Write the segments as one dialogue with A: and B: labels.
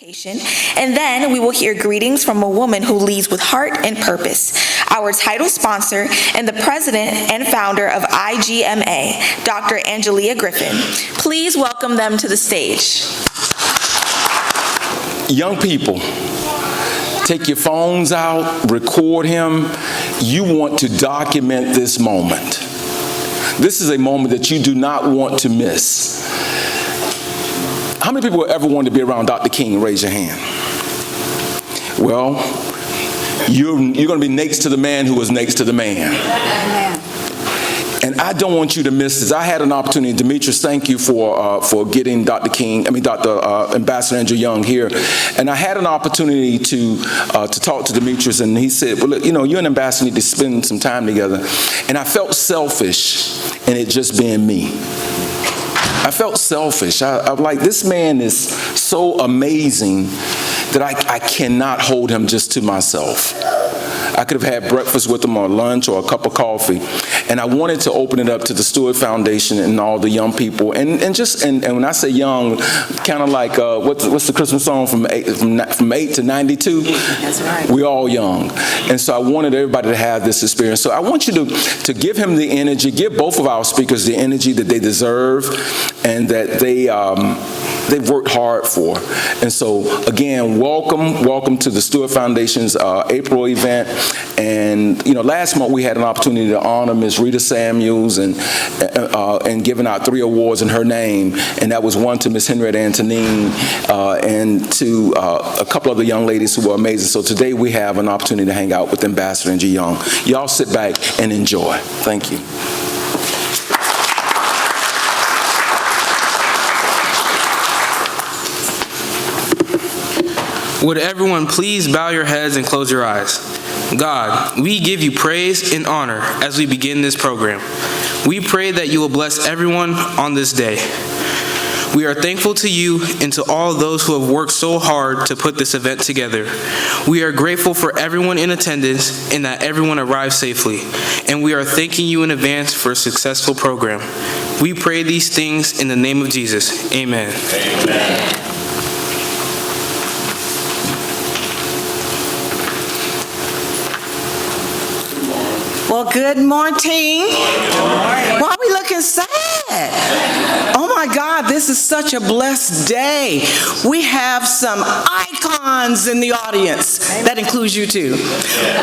A: And then we will hear greetings from a woman who leads with heart and purpose, our title sponsor and the president and founder of IGMA, Dr. Angelia Griffin. Please welcome them to the stage.
B: Young people, take your phones out, record him. You want to document this moment. This is a moment that you do not want to miss. How many people ever wanted to be around Dr. King? Raise your hand. Well, you're going to be next to the man who was next to the man. Amen. And I don't want you to miss this. I had an opportunity. Demetrius, thank you for getting Dr. Ambassador Andrew Young here. And I had an opportunity to talk to Demetrius, and he said, well, look, you and Ambassador need to spend some time together. And I felt selfish in it just being me. I felt selfish. I'm like, this man is so amazing that I cannot hold him just to myself. I could have had breakfast with him or lunch or a cup of coffee. And I wanted to open it up to the Stewart Foundation and all the young people. And when I say young, kind of like, what's the Christmas song from 8 to 92? That's right. We're all young. And so I wanted everybody to have this experience. So I want you to give him the energy, give both of our speakers the energy that they deserve and that they've worked hard for. And so, again, welcome to the Stewart Foundation's April event. And, last month we had an opportunity to honor Ms. Rita Samuels and giving out 3 awards in her name. And that was one to Ms. Henrietta Antonine and to a couple other young ladies who were amazing. So today we have an opportunity to hang out with Ambassador Andrew Young. Y'all sit back and enjoy. Thank you.
C: Would everyone please bow your heads and close your eyes? God, we give you praise and honor as we begin this program. We pray that you will bless everyone on this day. We are thankful to you and to all those who have worked so hard to put this event together. We are grateful for everyone in attendance and that everyone arrived safely. And we are thanking you in advance for a successful program. We pray these things in the name of Jesus. Amen. Amen.
D: Well, good morning. Why are we looking sad? Oh my God, this is such a blessed day. We have some icons in the audience. That includes you too.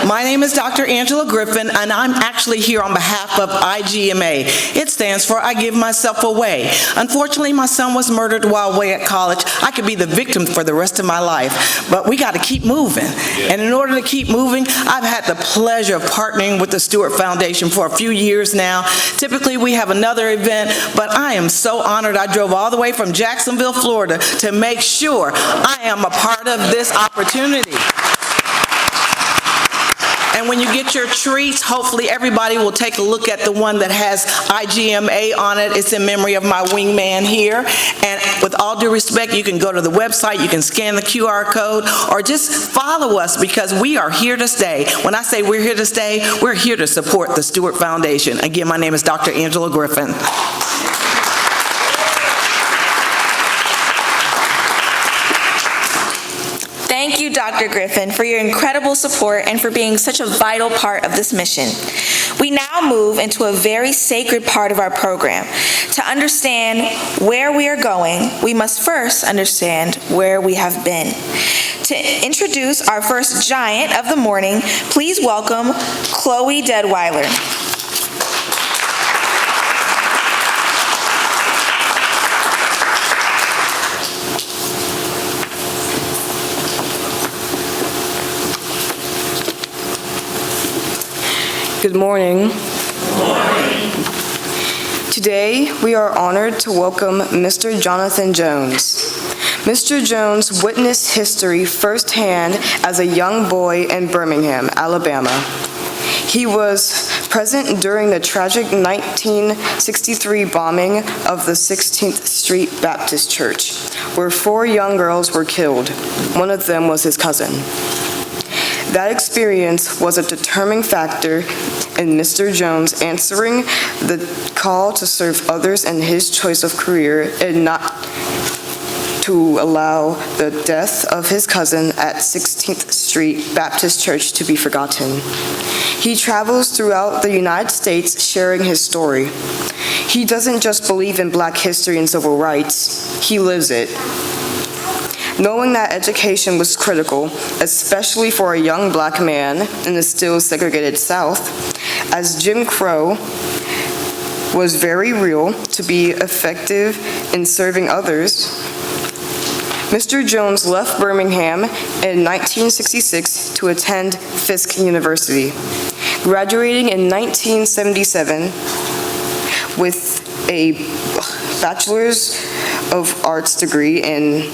D: My name is Dr. Angela Griffin, and I'm actually here on behalf of IGMA. It stands for I Give Myself Away. Unfortunately, my son was murdered while away at college. I could be the victim for the rest of my life, but we got to keep moving. And in order to keep moving, I've had the pleasure of partnering with the Stewart Foundation for a few years now. Typically, we have another event, but I am so honored. I drove all the way from Jacksonville, Florida to make sure I am a part of this opportunity. And when you get your treats, hopefully everybody will take a look at the one that has IGMA on it. It's in memory of my wingman here. And with all due respect, you can go to the website, you can scan the QR code, or just follow us because we are here to stay. When I say we're here to stay, we're here to support the Stewart Foundation. Again, my name is Dr. Angela Griffin.
A: Thank you, Dr. Griffin, for your incredible support and for being such a vital part of this mission. We now move into a very sacred part of our program. To understand where we are going, we must first understand where we have been. To introduce our first giant of the morning, please welcome Chloe Deadweiler.
E: Good morning. Good morning. Today, we are honored to welcome Mr. Jonathan Jones. Mr. Jones witnessed history firsthand as a young boy in Birmingham, Alabama. He was present during the tragic 1963 bombing of the 16th Street Baptist Church, where 4 young girls were killed. One of them was his cousin. That experience was a determining factor in Mr. Jones answering the call to serve others in his choice of career and not to allow the death of his cousin at 16th Street Baptist Church to be forgotten. He travels throughout the United States sharing his story. He doesn't just believe in Black history and civil rights, he lives it. Knowing that education was critical, especially for a young Black man in the still segregated South, as Jim Crow was very real to be effective in serving others, Mr. Jones left Birmingham in 1966 to attend Fisk University, graduating in 1977 with a Bachelor's of Arts degree in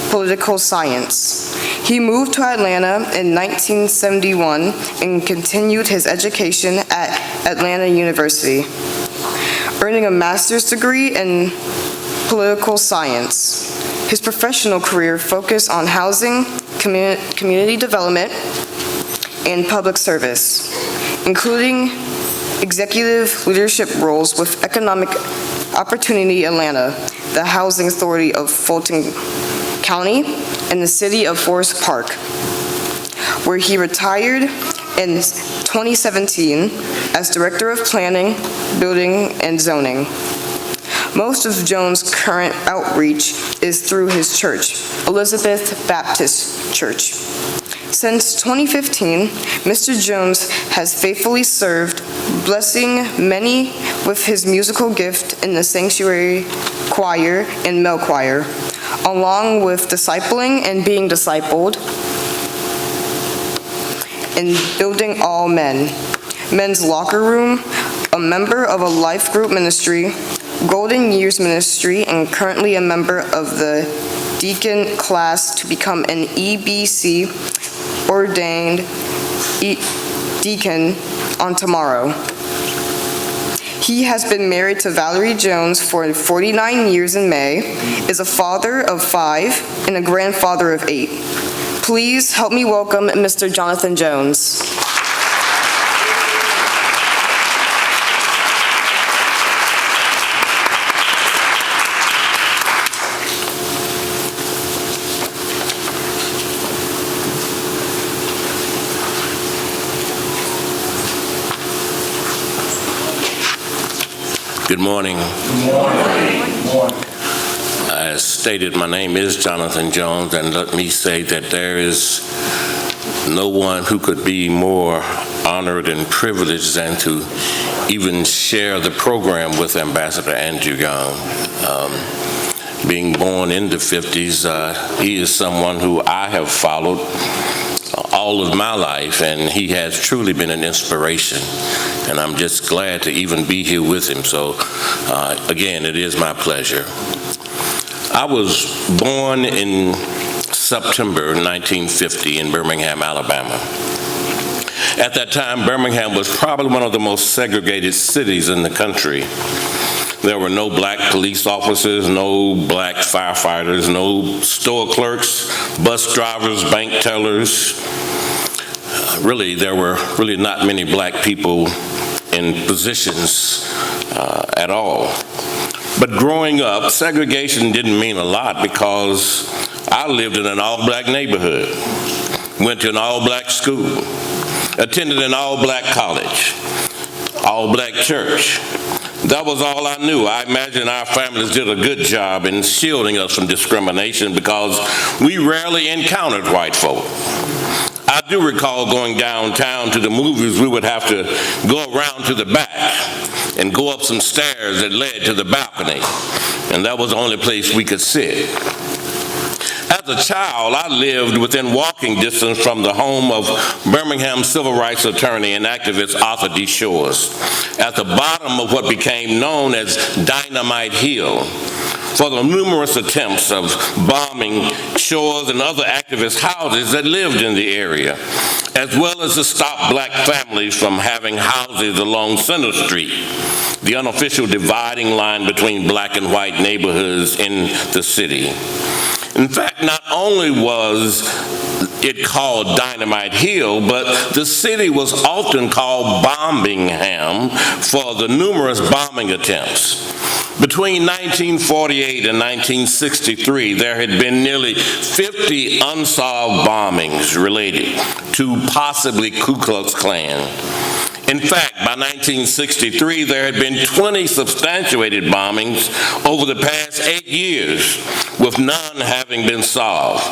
E: political science. He moved to Atlanta in 1971 and continued his education at Atlanta University, earning a master's degree in political science. His professional career focused on housing, community development, and public service, including executive leadership roles with Economic Opportunity Atlanta, the Housing Authority of Fulton County, and the City of Forest Park, where he retired in 2017 as Director of Planning, Building, and Zoning. Most of Jones' current outreach is through his church, Elizabeth Baptist Church. Since 2015, Mr. Jones has faithfully served, blessing many with his musical gift in the sanctuary choir and male choir, along with discipling and being discipled, and building all men, men's locker room, a member of a life group ministry, Golden Years Ministry, and currently a member of the deacon class to become an EBC ordained deacon on tomorrow. He has been married to Valerie Jones for 49 years in May, is a father of 5, and a grandfather of 8. Please help me welcome Mr. Jonathan Jones.
F: Good morning. As stated, my name is Jonathan Jones, and let me say that there is no one who could be more honored and privileged than to even share the program with Ambassador Andrew Young. Being born in the 50s, he is someone who I have followed all of my life, and he has truly been an inspiration. And I'm just glad to even be here with him. So, again, it is my pleasure. I was born in September 1950 in Birmingham, Alabama. At that time, Birmingham was probably one of the most segregated cities in the country. There were no Black police officers, no Black firefighters, no store clerks, bus drivers, bank tellers. Really, there were really not many Black people in positions at all. But growing up, segregation didn't mean a lot because I lived in an all-Black neighborhood, went to an all-Black school, attended an all-Black college, all-Black church. That was all I knew. I imagine our families did a good job in shielding us from discrimination because we rarely encountered white folk. I do recall going downtown to the movies. We would have to go around to the back and go up some stairs that led to the balcony, and that was the only place we could sit. As a child, I lived within walking distance from the home of Birmingham civil rights attorney and activist Arthur D. Shores, at the bottom of what became known as Dynamite Hill, for the numerous attempts of bombing Shores and other activist houses that lived in the area, as well as to stop Black families from having houses along Center Street, the unofficial dividing line between Black and white neighborhoods in the city. In fact, not only was it called Dynamite Hill, but the city was often called Bombingham for the numerous bombing attempts. Between 1948 and 1963, there had been nearly 50 unsolved bombings related to possibly Ku Klux Klan. In fact, by 1963, there had been 20 substantiated bombings over the past 8 years, with none having been solved.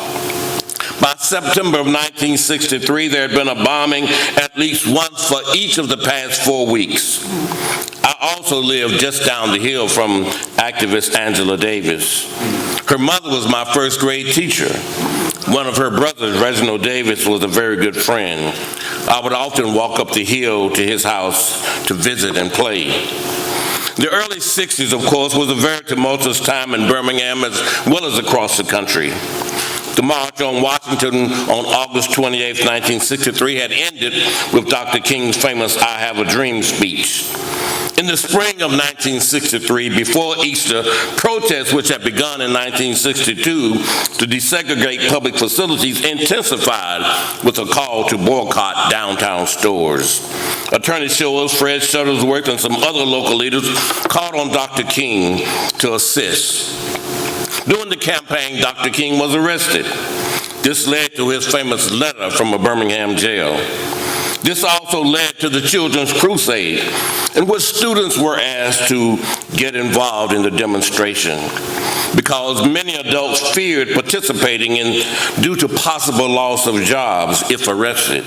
F: By September of 1963, there had been a bombing at least once for each of the past 4 weeks. I also lived just down the hill from activist Angela Davis. Her mother was my first grade teacher. One of her brothers, Reginald Davis, was a very good friend. I would often walk up the hill to his house to visit and play. The early 60s, of course, was a very tumultuous time in Birmingham as well as across the country. The March on Washington on August 28, 1963 had ended with Dr. King's famous "I Have a Dream" speech. In the spring of 1963, before Easter, protests which had begun in 1962 to desegregate public facilities intensified with a call to boycott downtown stores. Attorney Shores, Fred Shuttlesworth, and some other local leaders called on Dr. King to assist. During the campaign, Dr. King was arrested. This led to his famous letter from a Birmingham jail. This also led to the Children's Crusade, in which students were asked to get involved in the demonstration because many adults feared participating due to possible loss of jobs if arrested.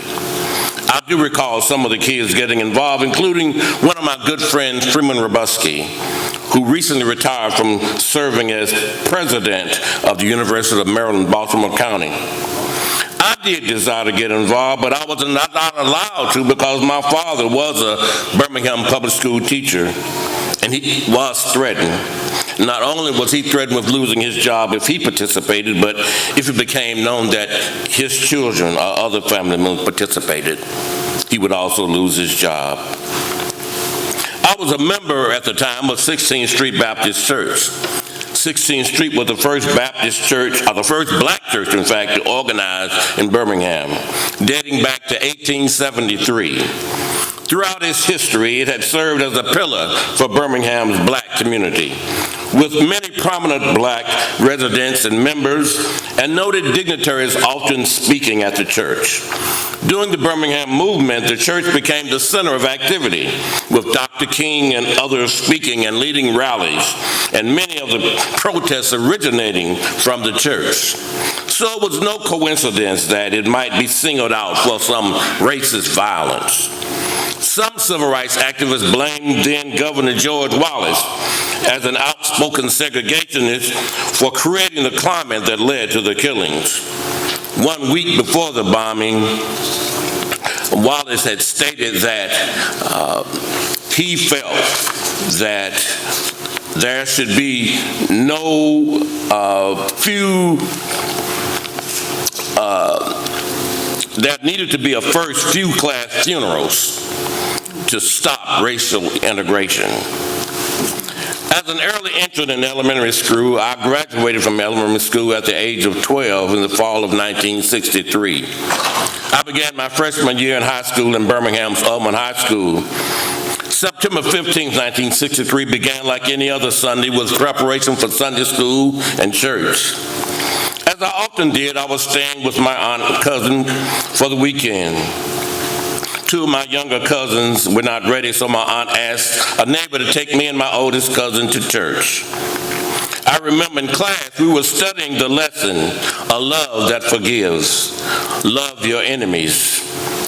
F: I do recall some of the kids getting involved, including one of my good friends, Freeman Robusky, who recently retired from serving as president of the University of Maryland, Baltimore County. I did desire to get involved, but I was not allowed to because my father was a Birmingham public school teacher, and he was threatened. Not only was he threatened with losing his job if he participated, but if it became known that his children or other family members participated, he would also lose his job. I was a member at the time of 16th Street Baptist Church. 16th Street was the first Baptist church, or the first black church, in fact, to organize in Birmingham, dating back to 1873. Throughout its history, it had served as a pillar for Birmingham's black community, with many prominent black residents and members, and noted dignitaries often speaking at the church. During the Birmingham movement, the church became the center of activity, with Dr. King and others speaking and leading rallies, and many of the protests originating from the church. So it was no coincidence that it might be singled out for some racist violence. Some civil rights activists blamed then Governor George Wallace as an outspoken segregationist for creating the climate that led to the killings. 1 week before the bombing, Wallace had stated that he felt that there should be no there needed to be a first few class funerals to stop racial integration. As an early entrant in elementary school, I graduated from elementary school at the age of 12 in the fall of 1963. I began my freshman year in high school in Birmingham's Ullman High School. September 15, 1963 began like any other Sunday with preparation for Sunday school and church. As I often did, I was staying with my aunt and cousin for the weekend. Two of my younger cousins were not ready, so my aunt asked a neighbor to take me and my oldest cousin to church. I remember in class we were studying the lesson, A Love That Forgives. Love your enemies,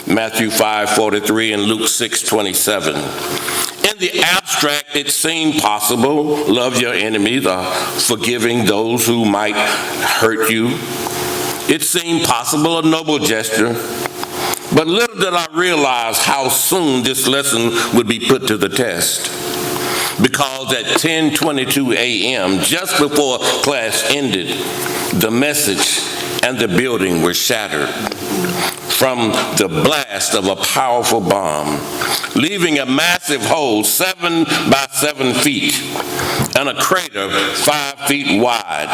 F: Matthew 5:43 and Luke 6:27. In the abstract, it seemed possible, love your enemies, forgiving those who might hurt you. It seemed possible, a noble gesture. But little did I realize how soon this lesson would be put to the test. Because at 10:22 a.m., just before class ended, the message and the building were shattered from the blast of a powerful bomb, leaving a massive hole 7 by 7 feet and a crater 5 feet wide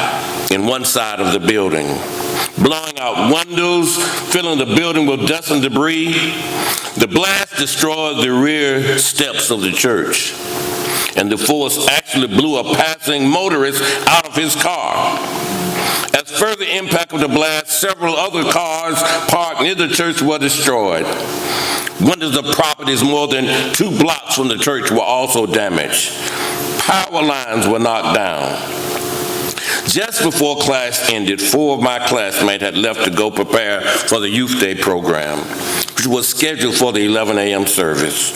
F: in one side of the building, blowing out windows, filling the building with dust and debris. The blast destroyed the rear steps of the church. and the force actually blew a passing motorist out of his car. As further impact of the blast, several other cars parked near the church were destroyed. Windows of properties more than 2 blocks from the church were also damaged. Power lines were knocked down. Just before class ended, 4 of my classmates had left to go prepare for the Youth Day program, which was scheduled for the 11 a.m. service.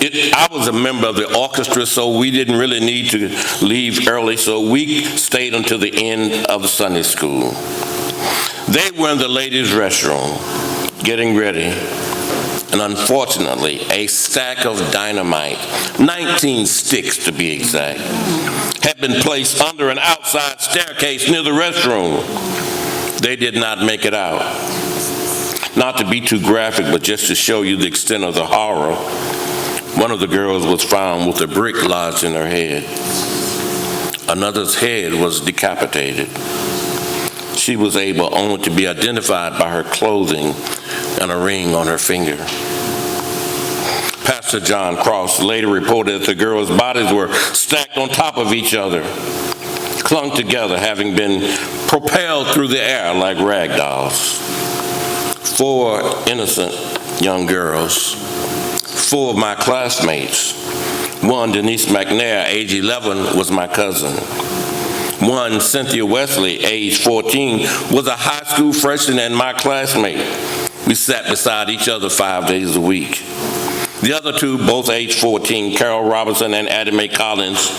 F: I was a member of the orchestra, so we didn't really need to leave early, so we stayed until the end of Sunday school. They were in the ladies' restroom, getting ready, and unfortunately, a stack of dynamite, 19 sticks to be exact, had been placed under an outside staircase near the restroom. They did not make it out. Not to be too graphic, but just to show you the extent of the horror, one of the girls was found with a brick lodged in her head. Another's head was decapitated. She was able only to be identified by her clothing and a ring on her finger. Pastor John Cross later reported that the girls' bodies were stacked on top of each other, clung together, having been propelled through the air like rag dolls. 4 innocent young girls, 4 of my classmates. One, Denise McNair, age 11, was my cousin. One, Cynthia Wesley, age 14, was a high school freshman and my classmate. We sat beside each other 5 days a week. The other 2, both age 14, Carol Robinson and Addie Mae Collins,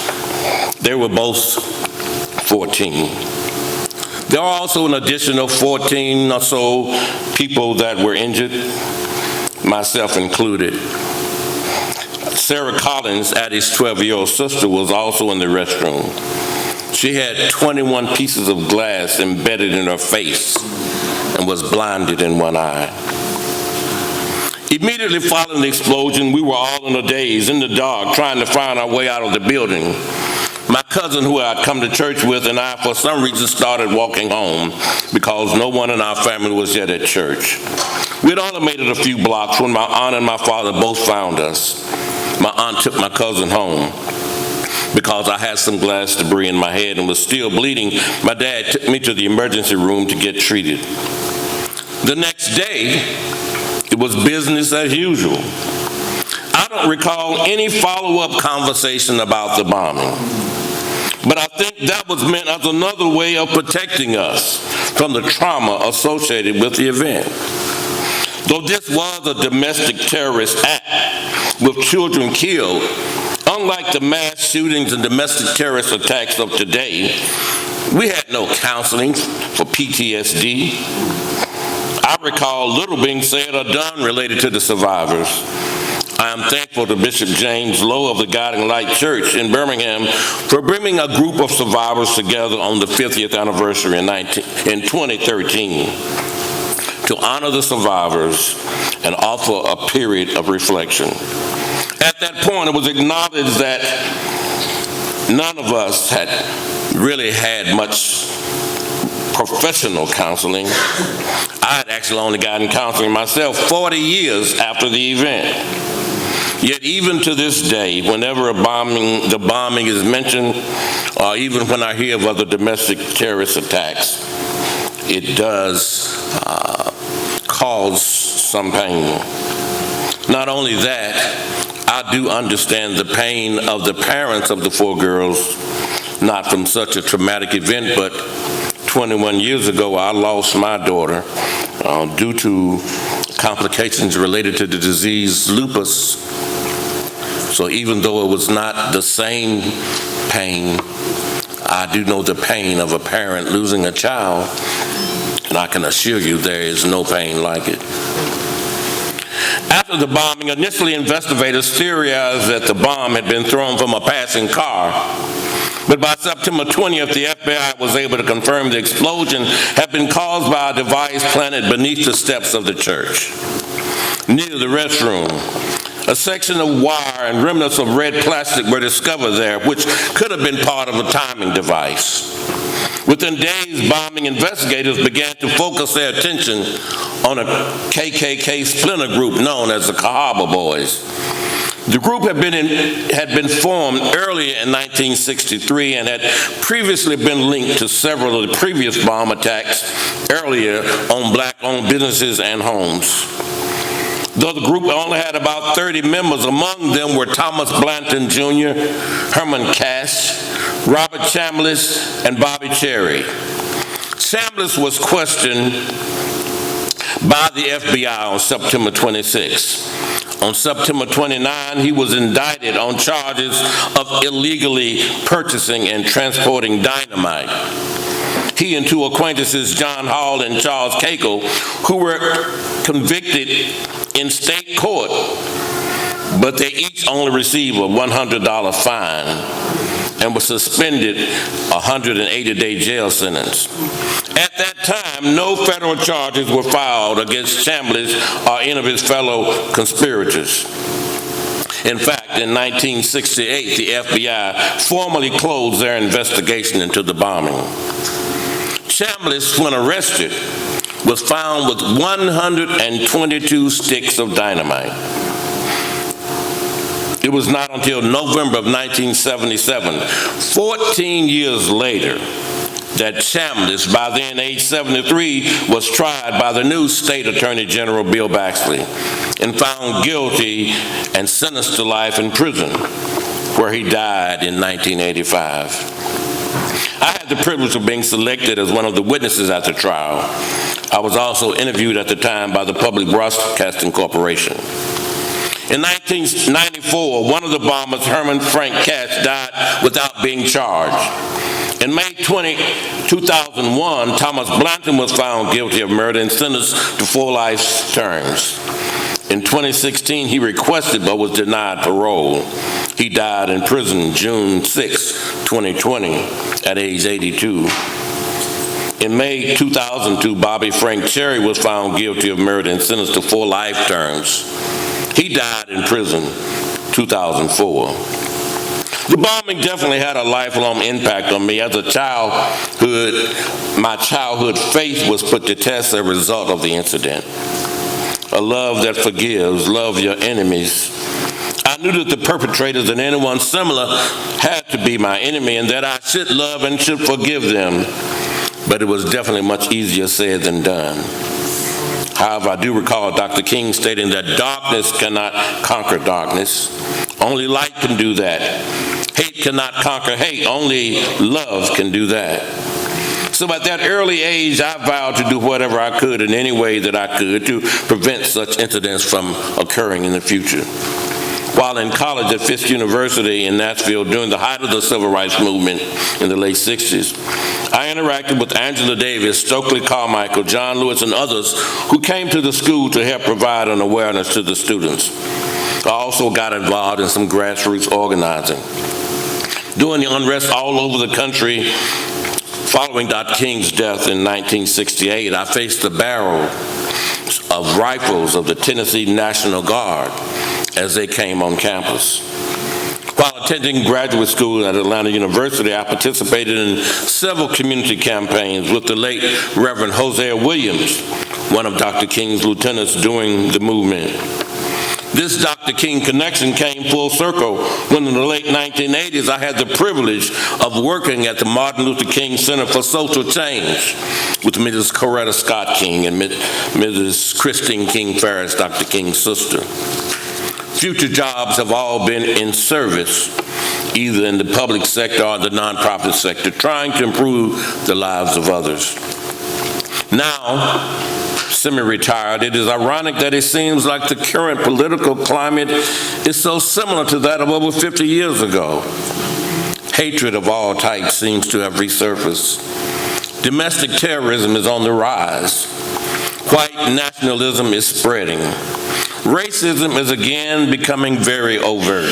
F: they were both 14. There are also an additional 14 or so people that were injured, myself included. Sarah Collins, Addie's 12-year-old sister, was also in the restroom. She had 21 pieces of glass embedded in her face and was blinded in one eye. Immediately following the explosion, we were all in a daze, in the dark, trying to find our way out of the building. My cousin, who I'd come to church with, and I, for some reason, started walking home because no one in our family was yet at church. We'd only made it a few blocks when my aunt and my father both found us. My aunt took my cousin home. Because I had some glass debris in my head and was still bleeding, my dad took me to the emergency room to get treated. The next day, it was business as usual. I don't recall any follow-up conversation about the bombing, but I think that was meant as another way of protecting us from the trauma associated with the event. Though this was a domestic terrorist act with children killed, unlike the mass shootings and domestic terrorist attacks of today, we had no counseling for PTSD. I recall little being said or done related to the survivors. I am thankful to Bishop James Lowe of the Guiding Light Church in Birmingham for bringing a group of survivors together on the 50th anniversary in 2013 to honor the survivors and offer a period of reflection. At that point, it was acknowledged that none of us had really had much professional counseling. I had actually only gotten counseling myself 40 years after the event. Yet even to this day, whenever the bombing is mentioned, or even when I hear of other domestic terrorist attacks, it does cause some pain. Not only that, I do understand the pain of the parents of the 4 girls, not from such a traumatic event, but 21 years ago, I lost my daughter due to complications related to the disease lupus. So even though it was not the same pain, I do know the pain of a parent losing a child, and I can assure you there is no pain like it. After the bombing, initially investigators theorized that the bomb had been thrown from a passing car. But by September 20th, the FBI was able to confirm the explosion had been caused by a device planted beneath the steps of the church. Near the restroom, a section of wire and remnants of red plastic were discovered there, which could have been part of a timing device. Within days, bombing investigators began to focus their attention on a KKK splinter group known as the Cahaba Boys. The group had been formed earlier in 1963 and had previously been linked to several of the previous bomb attacks earlier on black-owned businesses and homes. Though the group only had about 30 members, among them were Thomas Blanton Jr., Herman Cash, Robert Chambliss, and Bobby Cherry. Chambliss was questioned by the FBI on September 26. On September 29, he was indicted on charges of illegally purchasing and transporting dynamite. He and two acquaintances, John Hall and Charles Cagle, who were convicted in state court, but they each only received a $100 fine and were suspended a 180-day jail sentence. At that time, no federal charges were filed against Chambliss or any of his fellow conspirators. In fact, in 1968, the FBI formally closed their investigation into the bombing. Chambliss, when arrested, was found with 122 sticks of dynamite. It was not until November of 1977, 14 years later, that Chambliss, by then age 73, was tried by the new State Attorney General Bill Baxley and found guilty and sentenced to life in prison, where he died in 1985. I had the privilege of being selected as one of the witnesses at the trial. I was also interviewed at the time by the Public Broadcasting Corporation. In 1994, one of the bombers, Herman Frank Cash, died without being charged. In May 2001, Thomas Blanton was found guilty of murder and sentenced to 4 life terms. In 2016, he requested but was denied parole. He died in prison June 6, 2020, at age 82. In May 2002, Bobby Frank Cherry was found guilty of murder and sentenced to 4 life terms. He died in prison 2004. The bombing definitely had a lifelong impact on me. As a childhood, my childhood faith was put to test as a result of the incident. A love that forgives, love your enemies. I knew that the perpetrators and anyone similar had to be my enemy and that I should love and should forgive them. But it was definitely much easier said than done. However, I do recall Dr. King stating that darkness cannot conquer darkness. Only light can do that. Hate cannot conquer hate. Only love can do that. So at that early age, I vowed to do whatever I could in any way that I could to prevent such incidents from occurring in the future. While in college at Fisk University in Nashville during the height of the Civil Rights Movement in the late 60s, I interacted with Angela Davis, Stokely Carmichael, John Lewis, and others who came to the school to help provide an awareness to the students. I also got involved in some grassroots organizing. During the unrest all over the country following Dr. King's death in 1968, I faced the barrel of rifles of the Tennessee National Guard as they came on campus. While attending graduate school at Atlanta University, I participated in several community campaigns with the late Reverend Hosea Williams, one of Dr. King's lieutenants during the movement. This Dr. King connection came full circle when in the late 1980s I had the privilege of working at the Martin Luther King Center for Social Change with Mrs. Coretta Scott King and Mrs. Christine King Ferris, Dr. King's sister. Future jobs have all been in service, either in the public sector or the nonprofit sector, trying to improve the lives of others. Now, semi-retired, it is ironic that it seems like the current political climate is so similar to that of over 50 years ago. Hatred of all types seems to have resurfaced. Domestic terrorism is on the rise. White nationalism is spreading. Racism is again becoming very overt.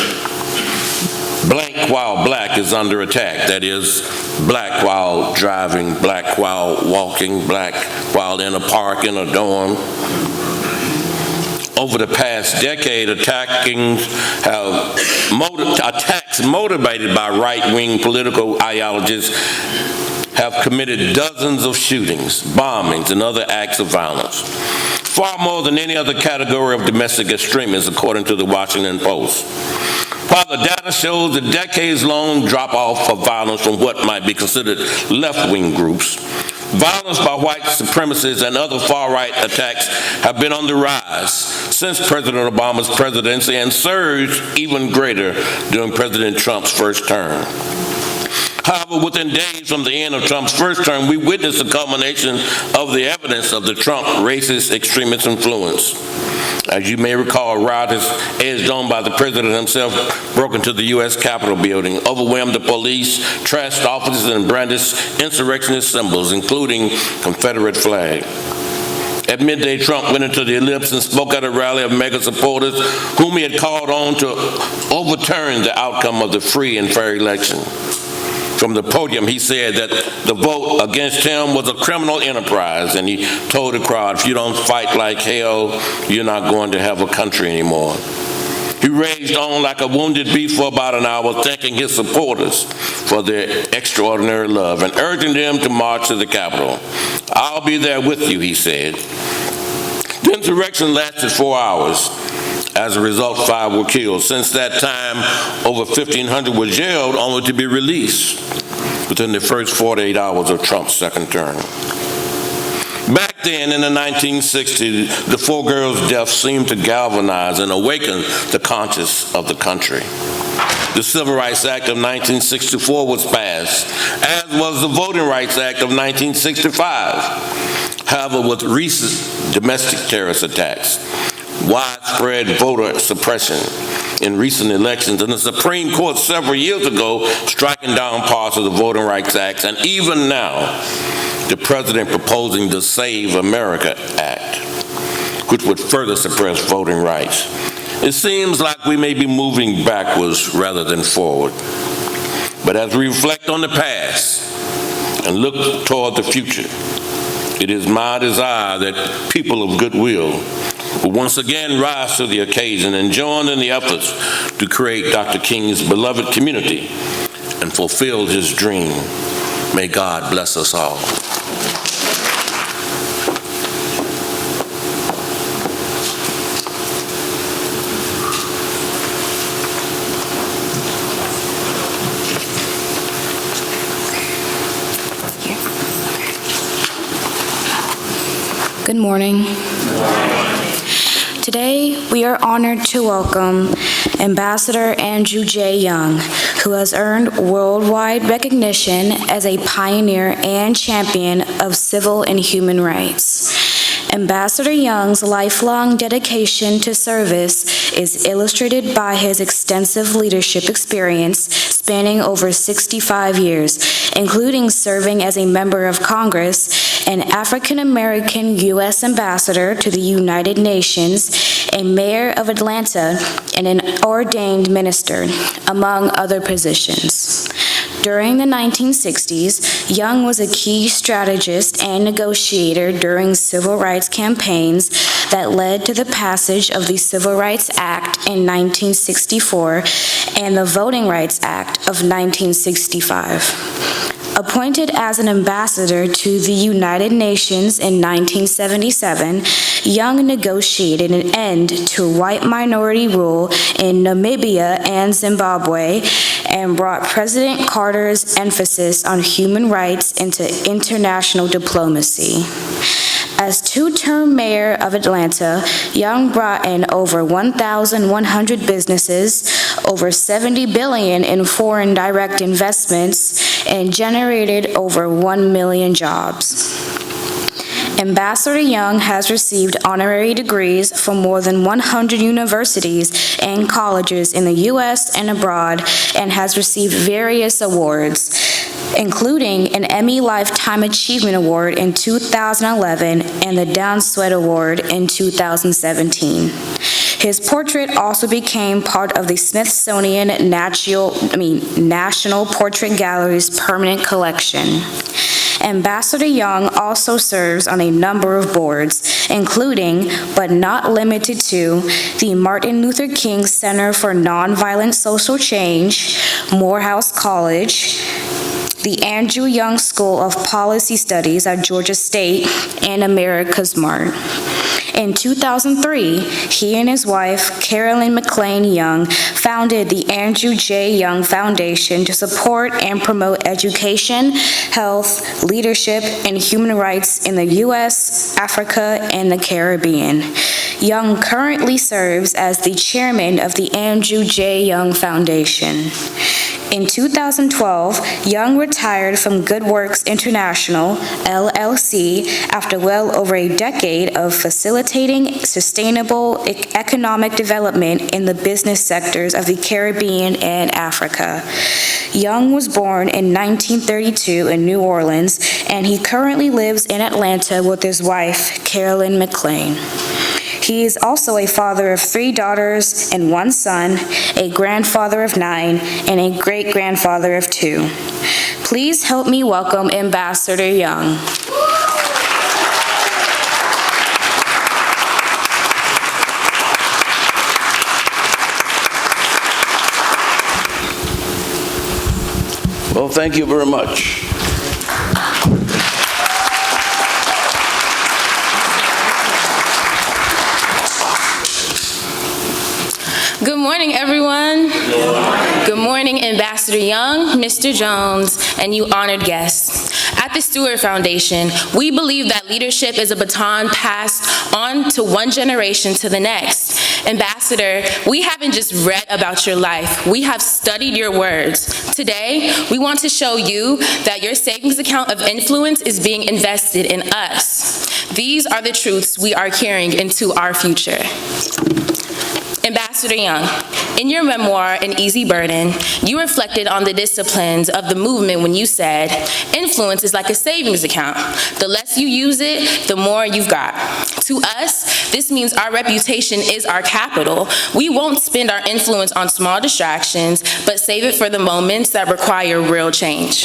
F: Blank while black is under attack. That is, black while driving, black while walking, black while in a park, in a dorm. Over the past decade, attacks motivated by right-wing political ideologies have committed dozens of shootings, bombings, and other acts of violence. far more than any other category of domestic extremists, according to the Washington Post. While the data shows a decades-long drop-off of violence from what might be considered left-wing groups, violence by white supremacists and other far-right attacks have been on the rise since President Obama's presidency and surged even greater during President Trump's first term. However, within days from the end of Trump's first term, we witnessed the culmination of the evidence of the Trump racist extremist influence. As you may recall, rioters edged on by the president himself broke into the U.S. Capitol building, overwhelmed the police, trashed officers, and brandished insurrectionist symbols, including Confederate flag. At midday, Trump went into the ellipse and spoke at a rally of MAGA supporters whom he had called on to overturn the outcome of the free and fair election. From the podium, he said that the vote against him was a criminal enterprise, and he told the crowd, if you don't fight like hell, you're not going to have a country anymore. He raged on like a wounded beast for about an hour, thanking his supporters for their extraordinary love and urging them to march to the Capitol. I'll be there with you, he said. The insurrection lasted 4 hours. As a result, 5 were killed. Since that time, over 1,500 were jailed, only to be released within the first 48 hours of Trump's second term. Back then, in the 1960s, the 4 girls' deaths seemed to galvanize and awaken the conscience of the country. The Civil Rights Act of 1964 was passed, as was the Voting Rights Act of 1965. However, with recent domestic terrorist attacks, widespread voter suppression in recent elections, and the Supreme Court several years ago striking down parts of the Voting Rights Act, and even now, the president proposing the Save America Act, which would further suppress voting rights. It seems like we may be moving backwards rather than forward. But as we reflect on the past and look toward the future, it is my desire that people of goodwill will once again rise to the occasion and join in the efforts to create Dr. King's beloved community and fulfill his dream. May God bless us all.
G: Good morning. Today, we are honored to welcome Ambassador Andrew J. Young, who has earned worldwide recognition as a pioneer and champion of civil and human rights. Ambassador Young's lifelong dedication to service is illustrated by his extensive leadership experience spanning over 65 years, including serving as a member of Congress, an African-American U.S. ambassador to the United Nations, a mayor of Atlanta, and an ordained minister, among other positions. During the 1960s, Young was a key strategist and negotiator during civil rights campaigns that led to the passage of the Civil Rights Act in 1964 and the Voting Rights Act of 1965. Appointed as an ambassador to the United Nations in 1977, Young negotiated an end to white minority rule in Namibia and Zimbabwe and brought President Carter's emphasis on human rights into international diplomacy. As two-term mayor of Atlanta, Young brought in over 1,100 businesses, over $70 billion in foreign direct investments, and generated over 1 million jobs. Ambassador Young has received honorary degrees from more than 100 universities and colleges in the U.S. and abroad, and has received various awards, including an Emmy Lifetime Achievement Award in 2011 and the Down Sweat Award in 2017. His portrait also became part of the Smithsonian National Portrait Gallery's permanent collection. Ambassador Young also serves on a number of boards, including, but not limited to, the Martin Luther King Center for Nonviolent Social Change, Morehouse College, the Andrew Young School of Policy Studies at Georgia State, and America's Mart. In 2003, he and his wife, Carolyn McLean Young, founded the Andrew J. Young Foundation to support and promote education, health, leadership, and human rights in the U.S., Africa, and the Caribbean. Young currently serves as the chairman of the Andrew J. Young Foundation. In 2012, Young retired from Good Works International, LLC, after well over a decade of facilitating sustainable economic development in the business sectors of the Caribbean and Africa. Young was born in 1932 in New Orleans, and he currently lives in Atlanta with his wife, Carolyn McLean. He is also a father of 3 daughters and 1 son, a grandfather of 9, and a great-grandfather of 2. Please help me welcome Ambassador Young.
B: Well, thank you very much.
H: Good morning, everyone. Good morning, Ambassador Young, Mr. Jones, and you honored guests. At the Stewart Foundation, we believe that leadership is a baton passed on to one generation to the next. Ambassador, we haven't just read about your life, we have studied your words. Today, we want to show you that your savings account of influence is being invested in us. These are the truths we are carrying into our future. Ambassador Young, in your memoir, An Easy Burden, you reflected on the disciplines of the movement when you said, influence is like a savings account. The less you use it, the more you've got. To us, this means our reputation is our capital. We won't spend our influence on small distractions, but save it for the moments that require real change.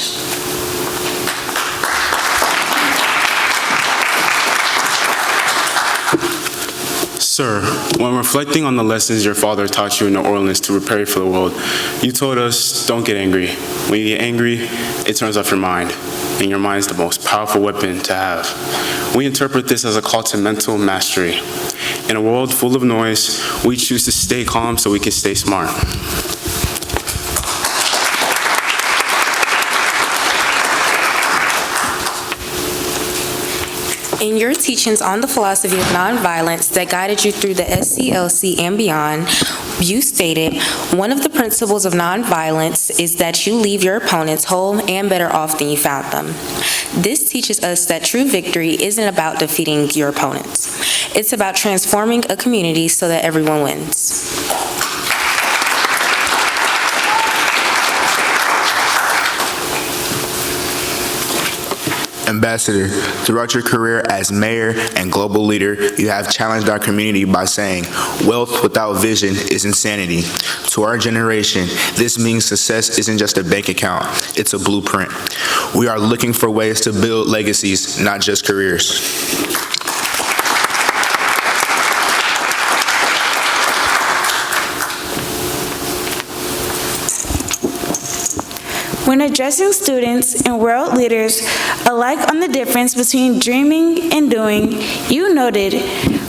C: Sir, when reflecting on the lessons your father taught you in New Orleans to prepare you for the world, you told us, don't get angry. When you get angry, it turns off your mind, and your mind is the most powerful weapon to have. We interpret this as a call to mental mastery. In a world full of noise, we choose to stay calm so we can stay smart.
I: In your teachings on the philosophy of nonviolence that guided you through the SCLC and beyond, you stated, one of the principles of nonviolence is that you leave your opponents whole and better off than you found them. This teaches us that true victory isn't about defeating your opponents. It's about transforming a community so that everyone wins.
J: Ambassador, throughout your career as mayor and global leader, you have challenged our community by saying, wealth without vision is insanity. To our generation, this means success isn't just a bank account, it's a blueprint. We are looking for ways to build legacies, not just careers.
K: When addressing students and world leaders alike on the difference between dreaming and doing, you noted,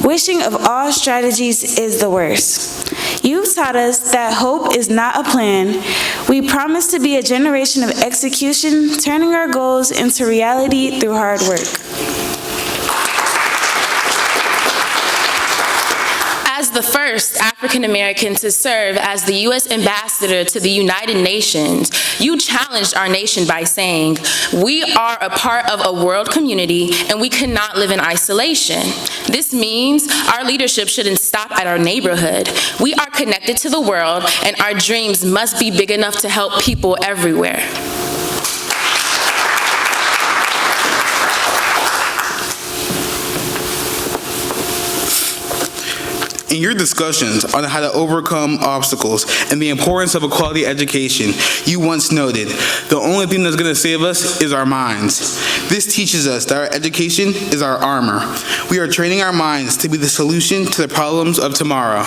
K: wishing of all strategies is the worst. You've taught us that hope is not a plan. We promise to be a generation of execution, turning our goals into reality through hard work.
H: As the first African American to serve as the U.S. Ambassador to the United Nations, you challenged our nation by saying, we are a part of a world community and we cannot live in isolation. This means our leadership shouldn't stop at our neighborhood. We are connected to the world and our dreams must be big enough to help people everywhere.
C: In your discussions on how to overcome obstacles and the importance of a quality education, you once noted, the only thing that's going to save us is our minds. This teaches us that our education is our armor. We are training our minds to be the solution to the problems of tomorrow.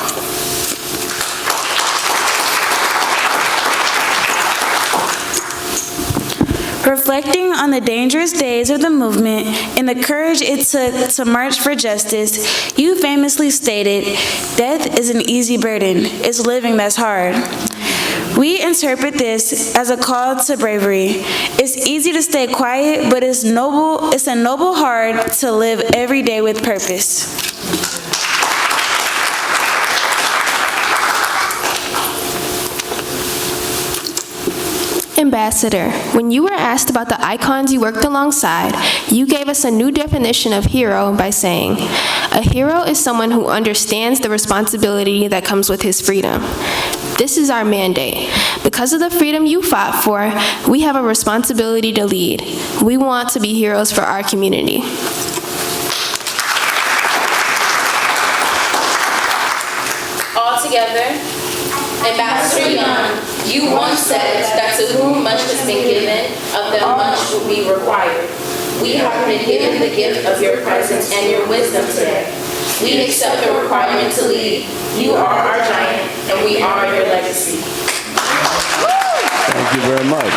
K: Reflecting on the dangerous days of the movement and the courage it took to march for justice, you famously stated, "Death is an easy burden, it's living that's hard." We interpret this as a call to bravery. It's easy to stay quiet, but it's a noble heart to live every day with purpose.
L: Ambassador, when you were asked about the icons you worked alongside, you gave us a new definition of hero by saying, "A hero is someone who understands the responsibility that comes with his freedom." This is our mandate. Because of the freedom you fought for, we have a responsibility to lead. We want to be heroes for our community.
H: All together, Ambassador Young, you once said that to whom much has been given, of them much will be required. We have been given the gift of your presence and your wisdom today. We accept the requirement to lead. You are our giant, and we are your legacy.
M: Thank you very much.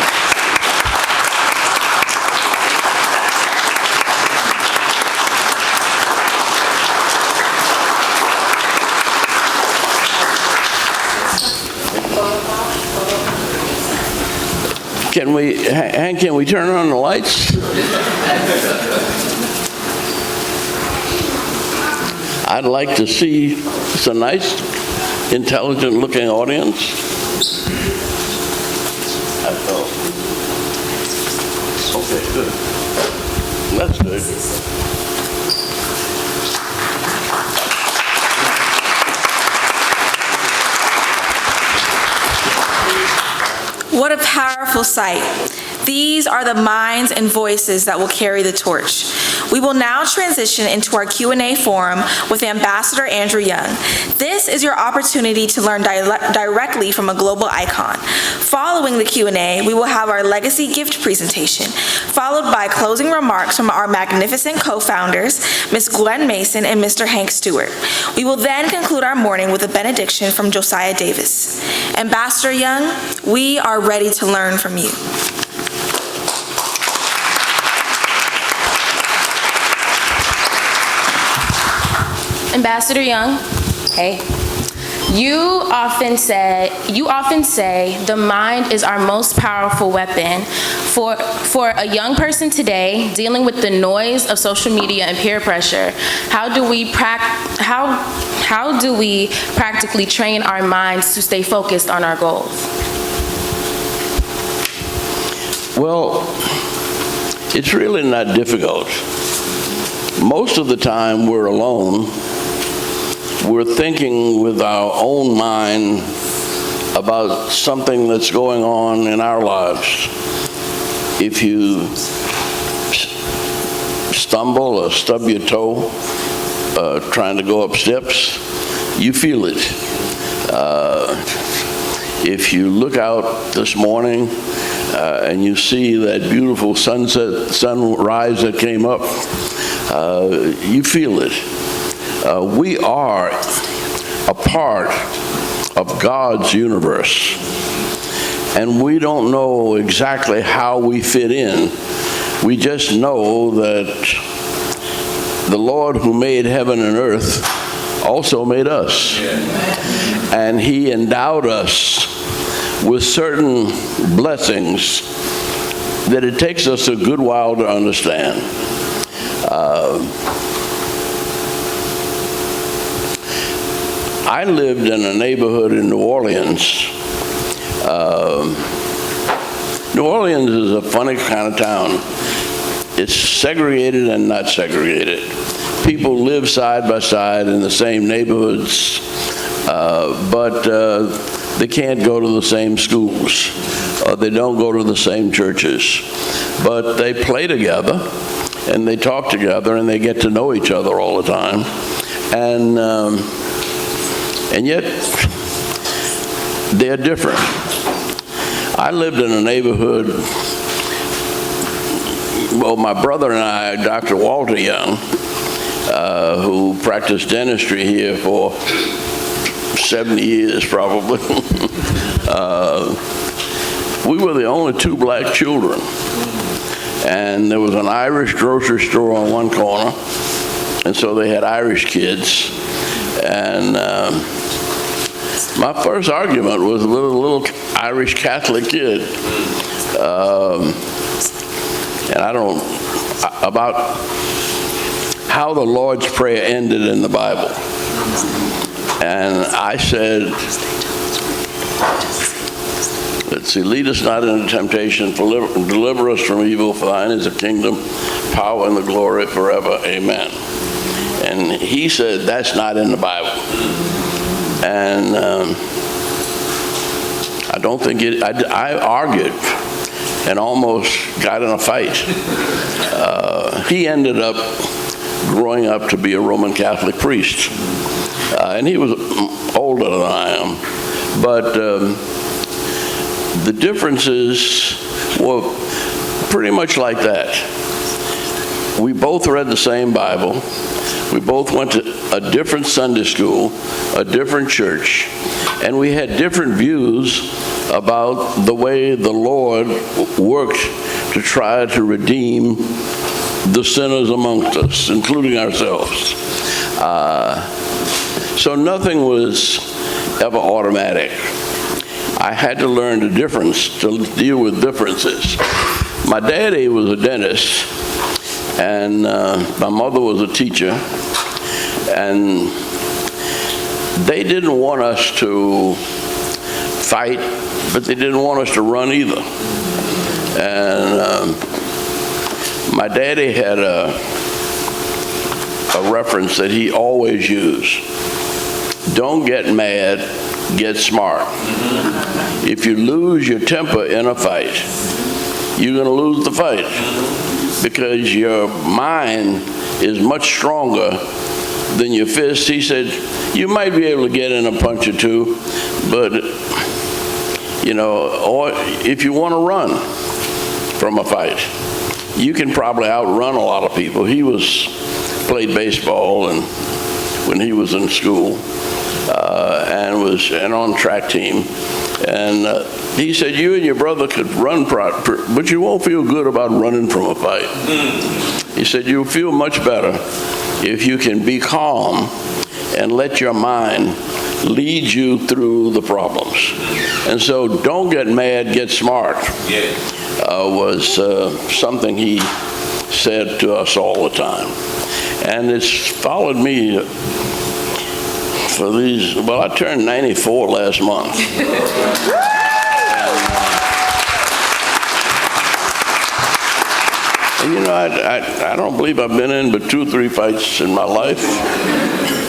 M: Hank, can we turn on the lights? I'd like to see, it's a nice, intelligent-looking audience. Okay, good. That's good.
A: What a powerful sight. These are the minds and voices that will carry the torch. We will now transition into our Q&A forum with Ambassador Andrew Young. This is your opportunity to learn directly from a global icon. Following the Q&A, we will have our legacy gift presentation, followed by closing remarks from our magnificent co-founders, Ms. Gwen Mason and Mr. Hank Stewart. We will then conclude our morning with a benediction from Josiah Davis. Ambassador Young, we are ready to learn from you.
H: Ambassador Young, hey. You often say the mind is our most powerful weapon. For a young person today dealing with the noise of social media and peer pressure, how do we practically train our minds to stay focused on our goals?
M: Well, it's really not difficult. Most of the time we're alone. We're thinking with our own mind about something that's going on in our lives. If you stumble or stub your toe trying to go up steps, you feel it. If you look out this morning and you see that beautiful sunrise that came up, you feel it. We are a part of God's universe, and we don't know exactly how we fit in. We just know that the Lord who made heaven and earth also made us, and He endowed us with certain blessings that it takes us a good while to understand. I lived in a neighborhood in New Orleans. New Orleans is a funny kind of town. It's segregated and not segregated. People live side by side in the same neighborhoods, but they can't go to the same schools, or they don't go to the same churches. But they play together, and they talk together, and they get to know each other all the time. And yet, they're different. I lived in a neighborhood, well, my brother and I, Dr. Walter Young, who practiced dentistry here for 70 years probably, we were the only two black children And there was an Irish grocery store on one corner, and so they had Irish kids. And my first argument was with a little Irish Catholic kid. And I don't, about how the Lord's Prayer ended in the Bible. And I said, let's see, lead us not into temptation, deliver us from evil, for thine is the kingdom, power, and the glory forever. Amen. And he said, that's not in the Bible. And I don't think it, I argued and almost got in a fight. He ended up growing up to be a Roman Catholic priest. And he was older than I am. But the differences were pretty much like that. We both read the same Bible. We both went to a different Sunday school, a different church, and we had different views about the way the Lord worked to try to redeem the sinners amongst us, including ourselves. So nothing was ever automatic. I had to learn the difference, to deal with differences. My daddy was a dentist, and my mother was a teacher, and they didn't want us to fight, but they didn't want us to run either. And my daddy had a reference that he always used. Don't get mad, get smart. If you lose your temper in a fight, you're going to lose the fight because your mind is much stronger than your fist. He said, you might be able to get in a punch or two, but, you know, or if you want to run from a fight, you can probably outrun a lot of people. He played baseball and when he was in school and was on track team. And he said, you and your brother could run, but you won't feel good about running from a fight. He said, you'll feel much better if you can be calm and let your mind lead you through the problems. And so don't get mad, get smart was something he said to us all the time. And it's followed me for these, well, I turned 94 last month. And you know, I don't believe I've been in but 2 or 3 fights in my life,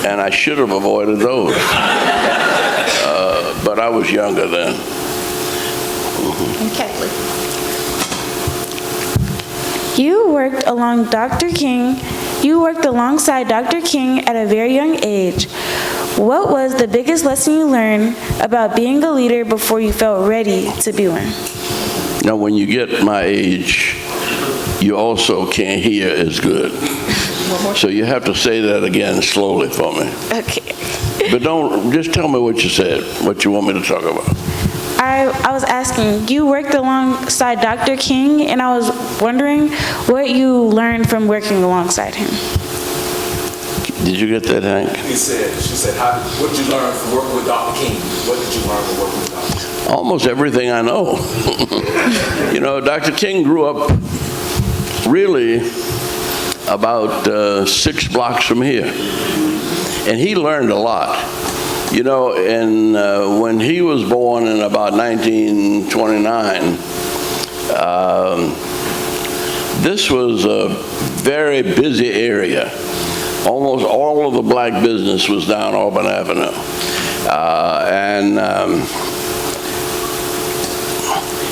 M: and I should have avoided those. But I was younger then.
K: And Kathleen. You worked alongside Dr. King at a very young age. What was the biggest lesson you learned about being a leader before you felt ready to be one?
M: Now, when you get my age, you also can't hear as good. So you have to say that again slowly for me.
K: Okay.
M: But don't, just tell me what you said, what you want me to talk about.
K: I was asking, you worked alongside Dr. King, and I was wondering what you learned from working alongside him.
M: Did you get that, Hank?
B: She said, what did you learn from working with Dr. King? What did you learn from working with Dr. King?
M: Almost everything I know. You know, Dr. King grew up really about 6 blocks from here. And he learned a lot. You know, and when he was born in about 1929, this was a very busy area. Almost all of the black business was down Auburn Avenue.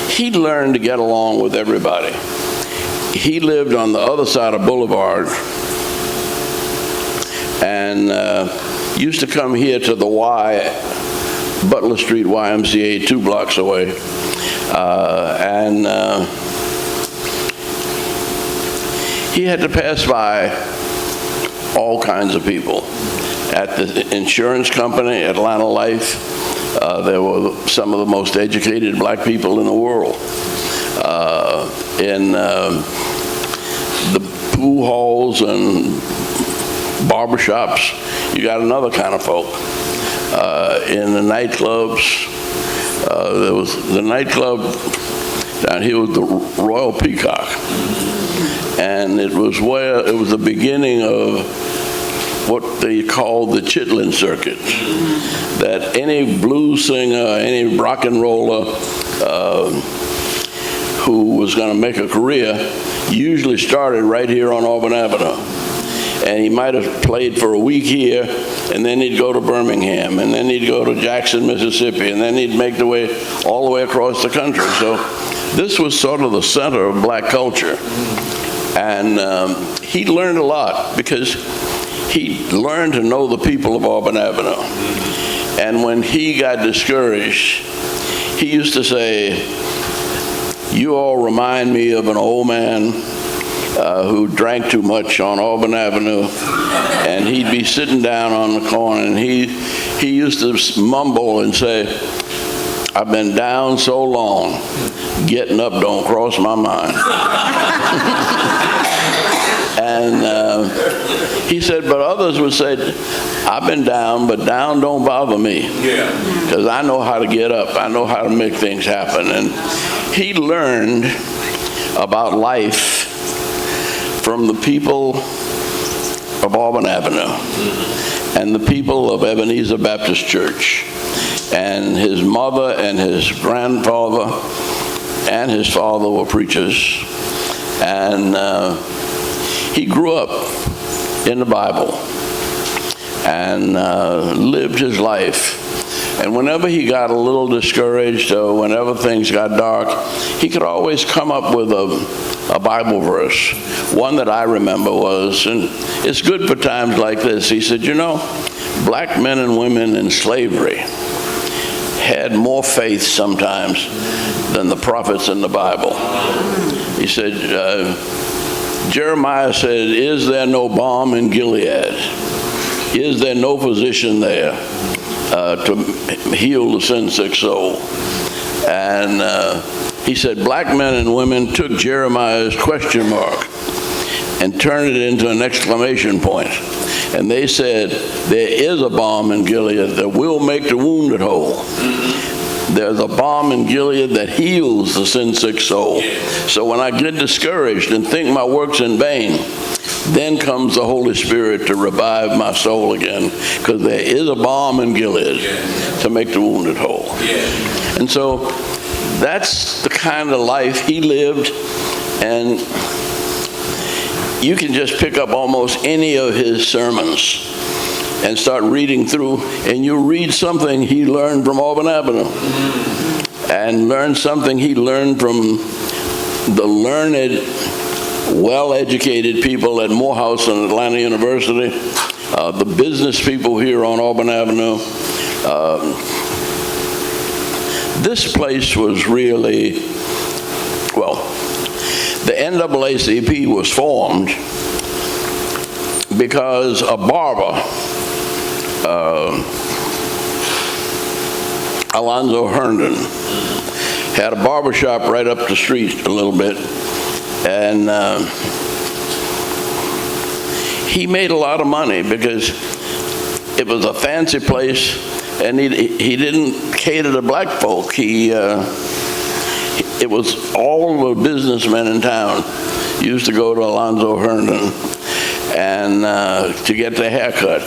M: He learned to get along with everybody. He lived on the other side of Boulevard and used to come here to the Butler Street YMCA 2 blocks away. He had to pass by all kinds of people. At the insurance company, Atlanta Life, there were some of the most educated black people in the world. In school halls and barbershops, you got another kind of folk. In the nightclubs, there was the nightclub down here was the Royal Peacock. And it was the beginning of what they called the chitlin circuit. That any blues singer, any rock and roller who was going to make a career usually started right here on Auburn Avenue. And he might have played for a week here, and then he'd go to Birmingham, and then he'd go to Jackson, Mississippi, and then he'd make the way all the way across the country. So this was sort of the center of black culture. And he learned a lot because he learned to know the people of Auburn Avenue. And when he got discouraged, he used to say, "You all remind me of an old man who drank too much on Auburn Avenue," and he'd be sitting down on the corner, and he used to mumble and say, "I've been down so long, getting up don't cross my mind." And he said, but others would say, "I've been down, but down don't bother me, because I know how to get up. I know how to make things happen." And he learned about life from the people of Auburn Avenue and the people of Ebenezer Baptist Church. And his mother and his grandfather and his father were preachers. And he grew up in the Bible and lived his life. And whenever he got a little discouraged or whenever things got dark, he could always come up with a Bible verse. One that I remember was, and it's good for times like this, he said, "You know, black men and women in slavery had more faith sometimes than the prophets in the Bible." He said, Jeremiah said, "Is there no balm in Gilead? Is there no physician there to heal the sin-sick soul?" And he said black men and women took Jeremiah's question mark and turned it into an exclamation point. And they said, "There is a balm in Gilead that will make the wounded whole. There's a balm in Gilead that heals the sin-sick soul." So when I get discouraged and think my work's in vain, then comes the Holy Spirit to revive my soul again, because there is a balm in Gilead to make the wounded whole. And so that's the kind of life he lived, and you can just pick up almost any of his sermons and start reading through, and you read something he learned from Auburn Avenue, and learn something he learned from the learned, well-educated people at Morehouse and Atlanta University, the business people here on Auburn Avenue. This place was really, well, the NAACP was formed because a barber, Alonzo Herndon, had a barber shop right up the street a little bit, and he made a lot of money because it was a fancy place, and he didn't cater to black folk. It was all the businessmen in town used to go to Alonzo Herndon and to get their hair cut.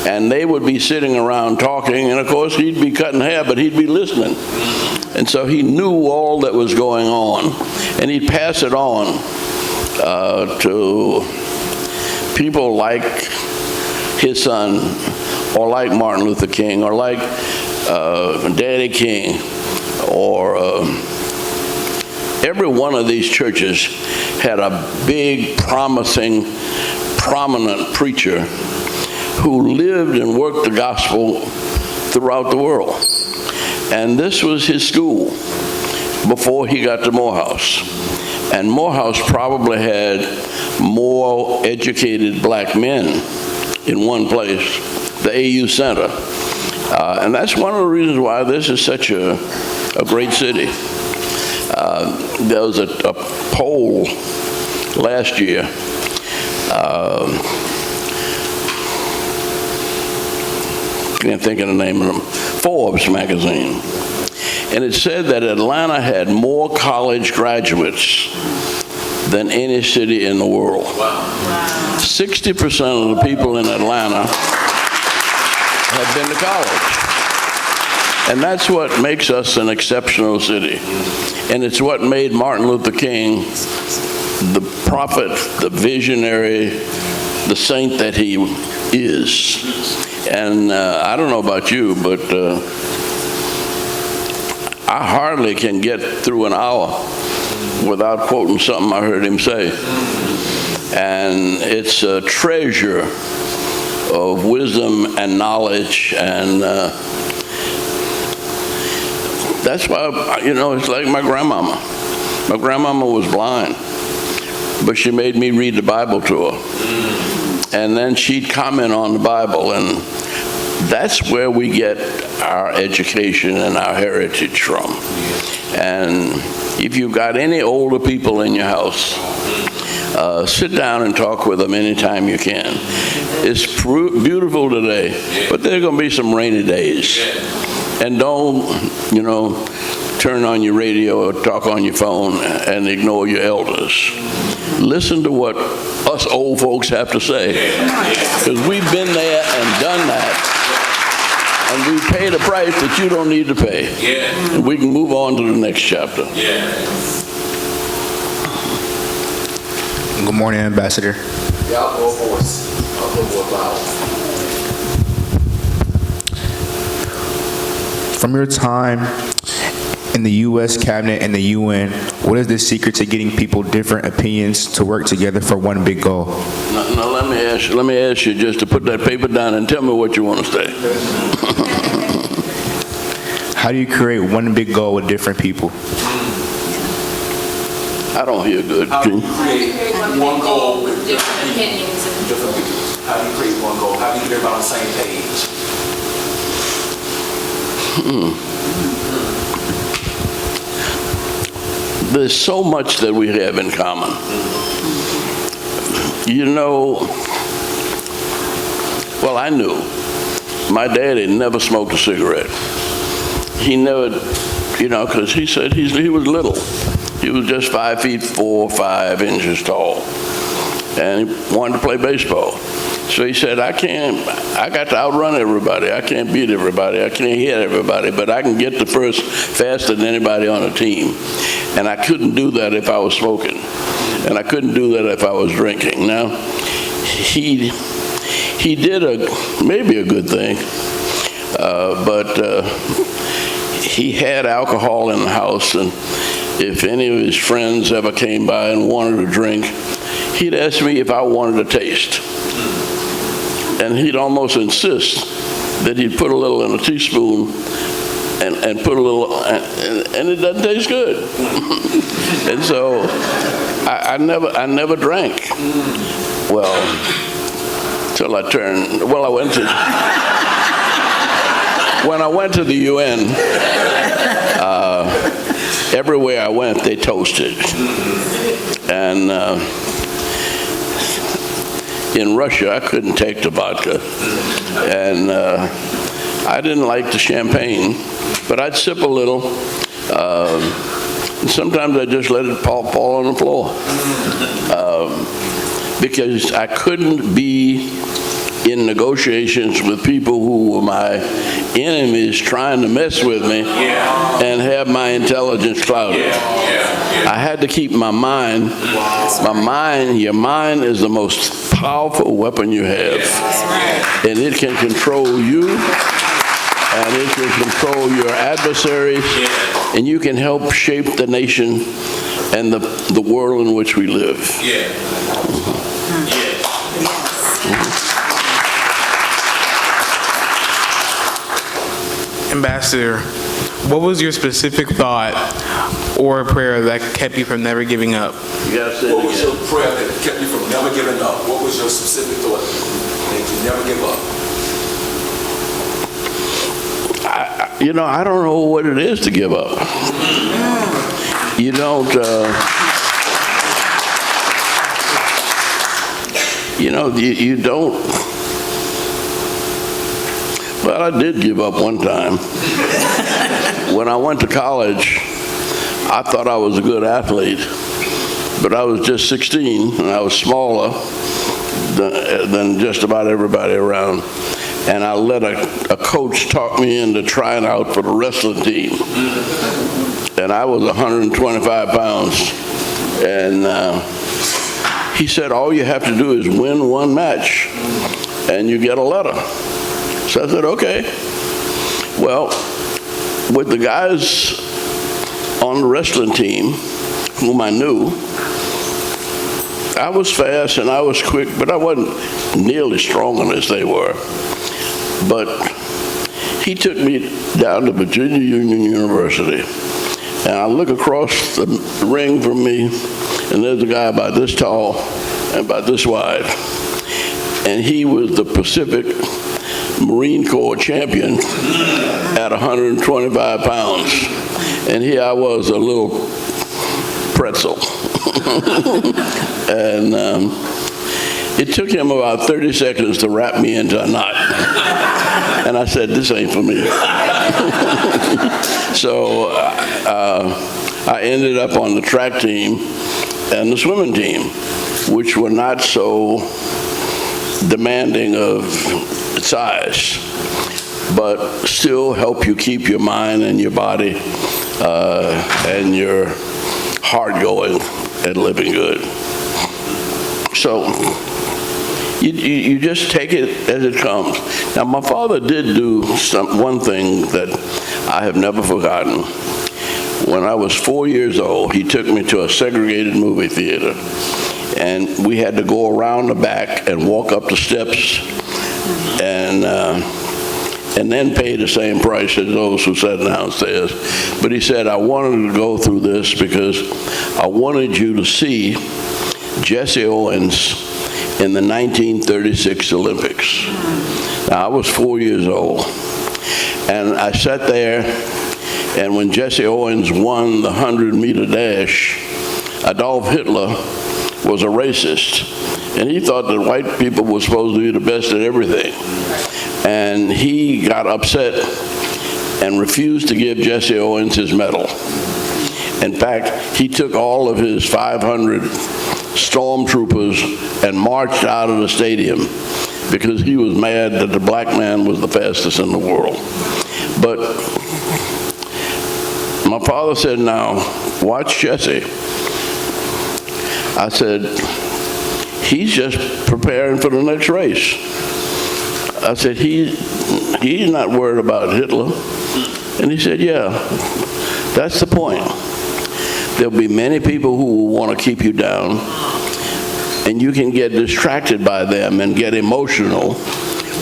M: And they would be sitting around talking, and of course he'd be cutting hair, but he'd be listening. And so he knew all that was going on, and he'd pass it on to people like his son, or like Martin Luther King, or like Daddy King, or every one of these churches had a big, promising, prominent preacher who lived and worked the gospel throughout the world. And this was his school before he got to Morehouse. And Morehouse probably had more educated black men in one place, the AU Center. And that's one of the reasons why this is such a great city. There was a poll last year Can't think of the name of them, Forbes magazine. And it said that Atlanta had more college graduates than any city in the world. 60% of the people in Atlanta have been to college. And that's what makes us an exceptional city. And it's what made Martin Luther King the prophet, the visionary, the saint that he is. And I don't know about you, but I hardly can get through an hour without quoting something I heard him say. And it's a treasure of wisdom and knowledge, and that's why, you know, it's like my grandmama. My grandmama was blind, but she made me read the Bible to her. And then she'd comment on the Bible, and that's where we get our education and our heritage from. And if you've got any older people in your house, sit down and talk with them anytime you can. It's beautiful today, but there are going to be some rainy days. And don't, you know, turn on your radio or talk on your phone and ignore your elders. Listen to what us old folks have to say, because we've been there and done that, and we paid a price that you don't need to pay. And we can move on to the next chapter.
J: Good morning, Ambassador. From your time in the U.S. Cabinet and the UN, what is the secret to getting people different opinions to work together for one big goal?
M: Now let me ask you just to put that paper down and tell me what you want to say.
J: How do you create one big goal with different people?
M: I don't hear good.
B: How do you create one goal with different opinions and different people? How do you create one goal? How do you get everybody on the same page?
M: There's so much that we have in common. You know, well, I knew my daddy never smoked a cigarette. He never, you know, because he said he was little. He was just 5 feet 4 or 5 inches tall, and he wanted to play baseball. So he said, I got to outrun everybody. I can't beat everybody. I can't hit everybody, but I can get to first faster than anybody on a team. And I couldn't do that if I was smoking. And I couldn't do that if I was drinking. Now, he did maybe a good thing, but he had alcohol in the house, and if any of his friends ever came by and wanted a drink, he'd ask me if I wanted a taste. And he'd almost insist that he'd put a little in a teaspoon and put a little, and it doesn't taste good. And so I never drank. Well, till I turned, well, when I went to the UN, everywhere I went, they toasted. And in Russia, I couldn't take the vodka. And I didn't like the champagne, but I'd sip a little. And sometimes I just let it fall on the floor. Because I couldn't be in negotiations with people who were my enemies trying to mess with me and have my intelligence clouded. I had to keep my mind. Your mind is the most powerful weapon you have. And it can control you, and it can control your adversaries, and you can help shape the nation and the world in which we live.
C: Ambassador, what was your specific thought or a prayer that kept you from never giving up?
B: What was your prayer that kept you from never giving up? What was your specific thought that you never give up?
M: You know, I don't know what it is to give up. You don't, you don't. Well, I did give up one time. When I went to college, I thought I was a good athlete, but I was just 16 and I was smaller than just about everybody around. And I let a coach talk me into trying out for the wrestling team. And I was 125 pounds. And he said, all you have to do is win one match and you get a letter. So I said, okay. Well, with the guys on the wrestling team, whom I knew, I was fast and I was quick, but I wasn't nearly strong as they were. But he took me down to Virginia Union University, and I look across the ring from me, and there's a guy about this tall and about this wide, and he was the Pacific Marine Corps champion at 125 pounds, and here I was, a little pretzel. And it took him about 30 seconds to wrap me into a knot. And I said, this ain't for me. So I ended up on the track team and the swimming team, which were not so demanding of size, but still help you keep your mind and your body and your heart going and living good. So you just take it as it comes. Now, my father did do one thing that I have never forgotten. When I was 4 years old, he took me to a segregated movie theater, and we had to go around the back and walk up the steps and then pay the same price as those who sat downstairs. But he said, I wanted to go through this because I wanted you to see Jesse Owens in the 1936 Olympics. Now, I was 4 years old, and I sat there, and when Jesse Owens won the 100-meter dash, Adolf Hitler was a racist, and he thought that white people were supposed to be the best at everything. And he got upset and refused to give Jesse Owens his medal. In fact, he took all of his 500 stormtroopers and marched out of the stadium because he was mad that the black man was the fastest in the world. But my father said, now, watch Jesse. I said, he's just preparing for the next race. I said, he's not worried about Hitler. And he said, yeah, that's the point. There'll be many people who will want to keep you down, and you can get distracted by them and get emotional,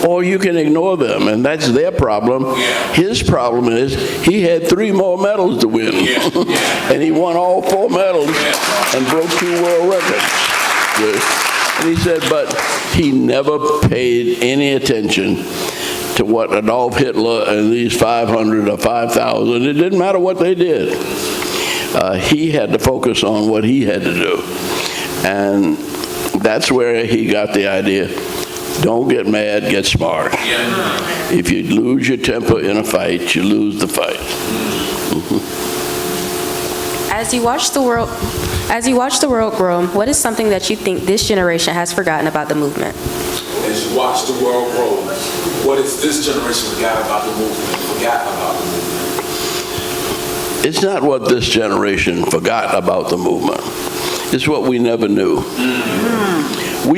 M: or you can ignore them, and that's their problem. Yeah. His problem is he had 3 more medals to win, and he won all 4 medals and broke 2 world records. And he said, but he never paid any attention to what Adolf Hitler and these 500 or 5,000, it didn't matter what they did. He had to focus on what he had to do. And that's where he got the idea, don't get mad, get smart. If you lose your temper in a fight, you lose the fight. Mm-hmm.
I: As you watch the world grow, what is something that you think this generation has forgotten about the movement?
B: As you watch the world grow, what is this generation forgot about the movement?
M: It's not what this generation forgot about the movement. It's what we never knew. Mm-hmm.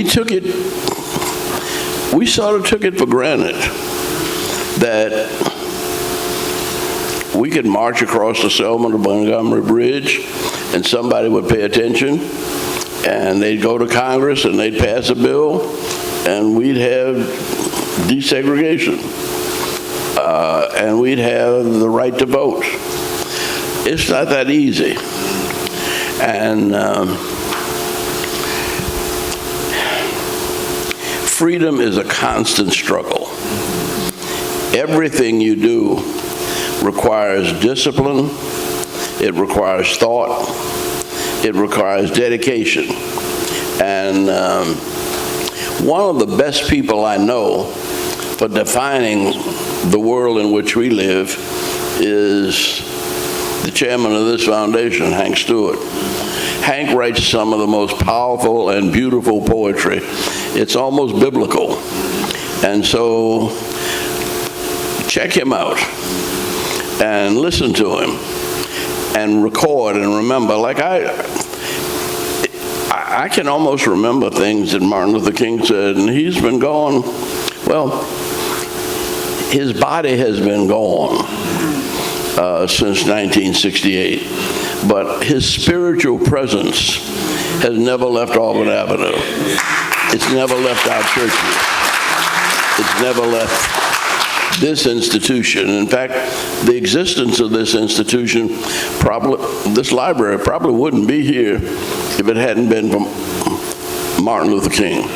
M: We sort of took it for granted that we could march across the Selma to Montgomery Bridge and somebody would pay attention and they'd go to Congress and they'd pass a bill and we'd have desegregation and we'd have the right to vote. It's not that easy. And freedom is a constant struggle. Everything you do requires discipline, it requires thought, it requires dedication. And one of the best people I know for defining the world in which we live is the chairman of this foundation, Hank Stewart. Hank writes some of the most powerful and beautiful poetry. It's almost biblical. And so check him out and listen to him and record and remember. Like I can almost remember things that Martin Luther King said, and he's been gone. Well, his body has been gone since 1968, but his spiritual presence has never left Auburn Avenue. It's never left our churches. It's never left this institution. In fact, the existence of this institution, this library probably wouldn't be here if it hadn't been for Martin Luther King.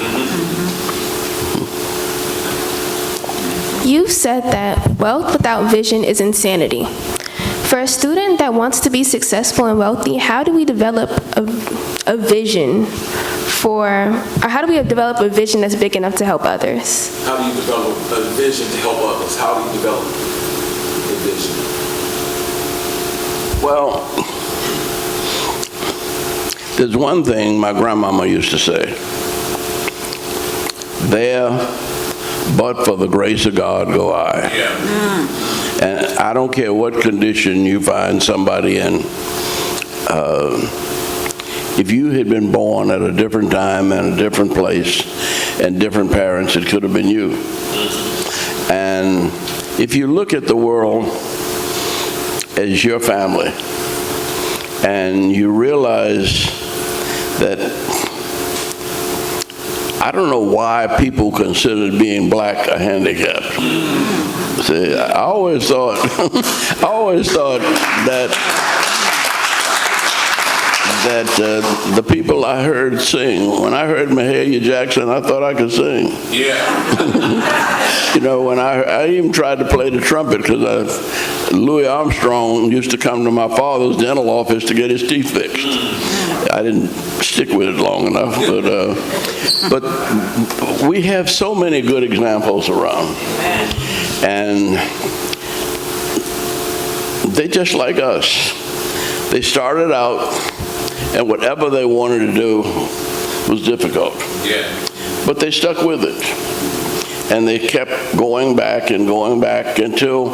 L: You've said that wealth without vision is insanity. For a student that wants to be successful and wealthy, how do we develop a vision how do we develop a vision that's big enough to help others?
B: How do you develop a vision to help others? How do you develop a vision?
M: Well, there's one thing my grandmama used to say. There, but for the grace of God go I. Yeah. And I don't care what condition you find somebody in. If you had been born at a different time and a different place and different parents, it could have been you. And if you look at the world as your family and you realize that I don't know why people considered being black a handicap. See, I always thought that the people I heard sing, when I heard Mahalia Jackson, I thought I could sing.
B: Yeah.
M: You know, when I even tried to play the trumpet because Louis Armstrong used to come to my father's dental office to get his teeth fixed. I didn't stick with it long enough, but we have so many good examples around. And they just like us. They started out, and whatever they wanted to do was difficult. Yeah. But they stuck with it. And they kept going back until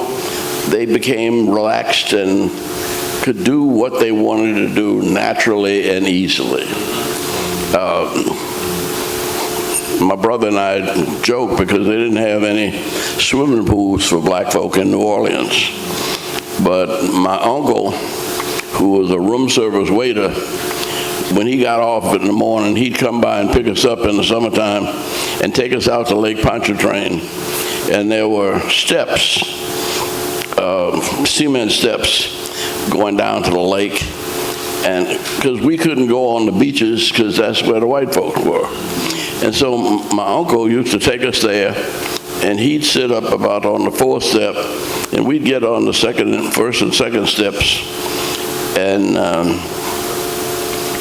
M: they became relaxed and could do what they wanted to do naturally and easily. My brother and I joke because they didn't have any swimming pools for black folk in New Orleans. But my uncle, who was a room service waiter, when he got off in the morning, he'd come by and pick us up in the summertime and take us out to Lake Pontchartrain. And there were steps, cement steps, going down to the lake. And because we couldn't go on the beaches because that's where the white folks were. And so my uncle used to take us there, and he'd sit up about on the fourth step, and we'd get on the first and second steps, and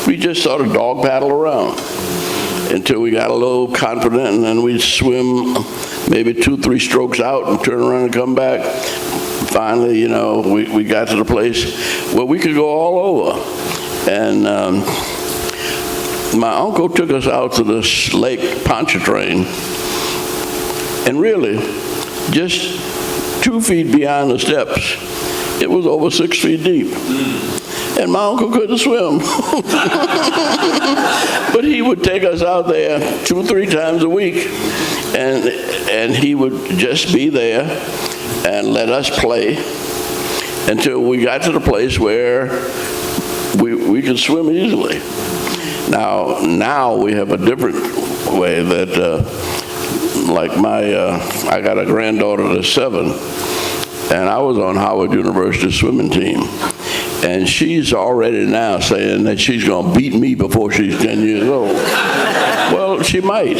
M: we just sort of dog paddle around until we got a little confident, and then we'd swim maybe 2-3 strokes out and turn around and come back. Finally, you know, we got to the place where we could go all over. And my uncle took us out to this Lake Pontchartrain, and really, just 2 feet beyond the steps, it was over 6 feet deep. And my uncle couldn't swim. But he would take us out there 2-3 times a week, and he would just be there and let us play until we got to the place where we could swim easily. Now we have a different way that, like I got a granddaughter that's 7, and I was on Howard University's swimming team. And she's already now saying that she's going to beat me before she's 10 years old. Well, she might.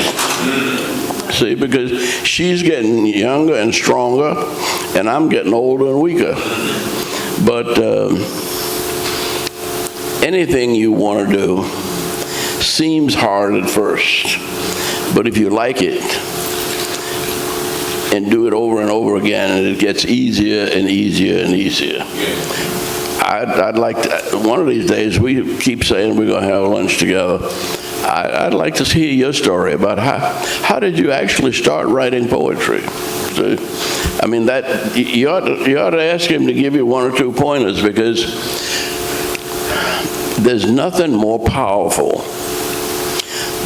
M: See, because she's getting younger and stronger, and I'm getting older and weaker. But anything you want to do, seems hard at first, but if you like it and do it over and over again, and it gets easier and easier and easier. I'd like to, one of these days, we keep saying we're going to have lunch together. I'd like to hear your story about how did you actually start writing poetry? So, I mean, that you ought to ask him to give you one or two pointers, because there's nothing more powerful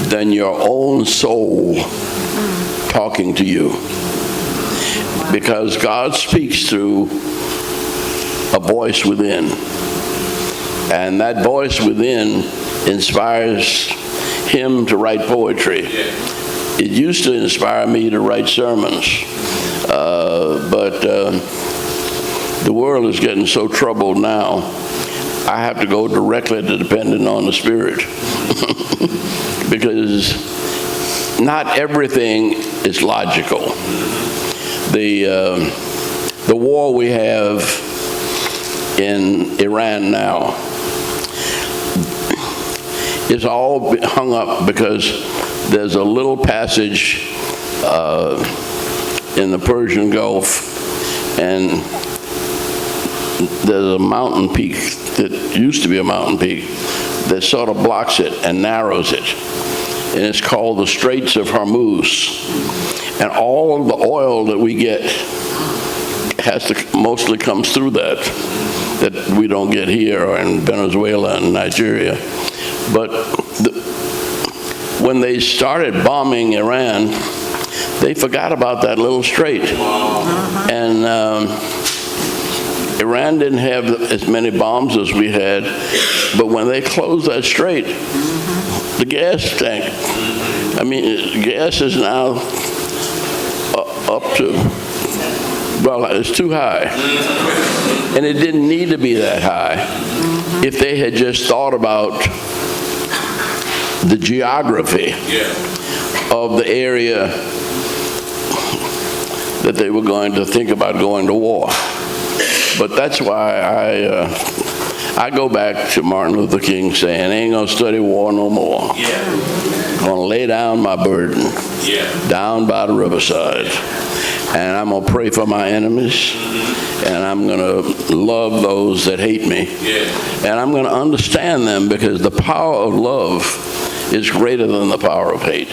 M: than your own soul talking to you, because God speaks through a voice within, and that voice within inspires him to write poetry. It used to inspire me to write sermons, but the world is getting so troubled now, I have to go directly to depending on the Spirit. Because not everything is logical. The war we have in Iran now is all hung up because there's a little passage in the Persian Gulf, and there's a mountain peak that used to be a mountain peak that sort of blocks it and narrows it, and it's called the Straits of Hormuz. And all of the oil that we get mostly comes through that we don't get here or in Venezuela and Nigeria. But when they started bombing Iran, they forgot about that little strait. And Iran didn't have as many bombs as we had, but when they closed that strait, the gas tank, I mean, gas is now up to, well, it's too high. And it didn't need to be that high if they had just thought about the geography of the area that they were going to think about going to war. But that's why I go back to Martin Luther King saying, I ain't gonna study war no more. I'm gonna lay down my burden down by the riverside. And I'm gonna pray for my enemies. And I'm gonna love those that hate me. And I'm gonna understand them, because the power of love is greater than the power of hate.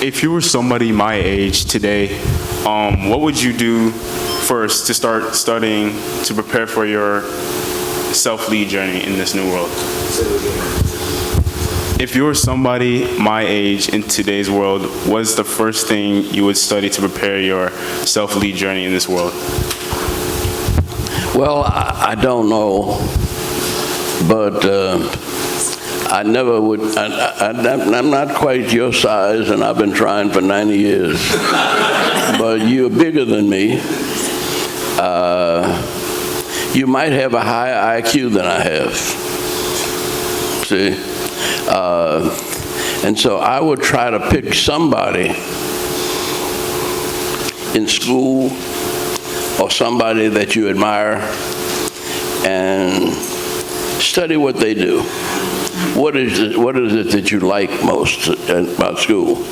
N: If you were somebody my age today, what would you do first to start studying to prepare for your self-lead journey in this new world? If you were somebody my age in today's world, what's the first thing you would study to prepare your self-lead journey in this world?
M: Well, I don't know, but I never would. I'm not quite your size, and I've been trying for 90 years. But you're bigger than me. You might have a higher IQ than I have. See? And so I would try to pick somebody in school or somebody that you admire and study what they do. What is it that you like most about school?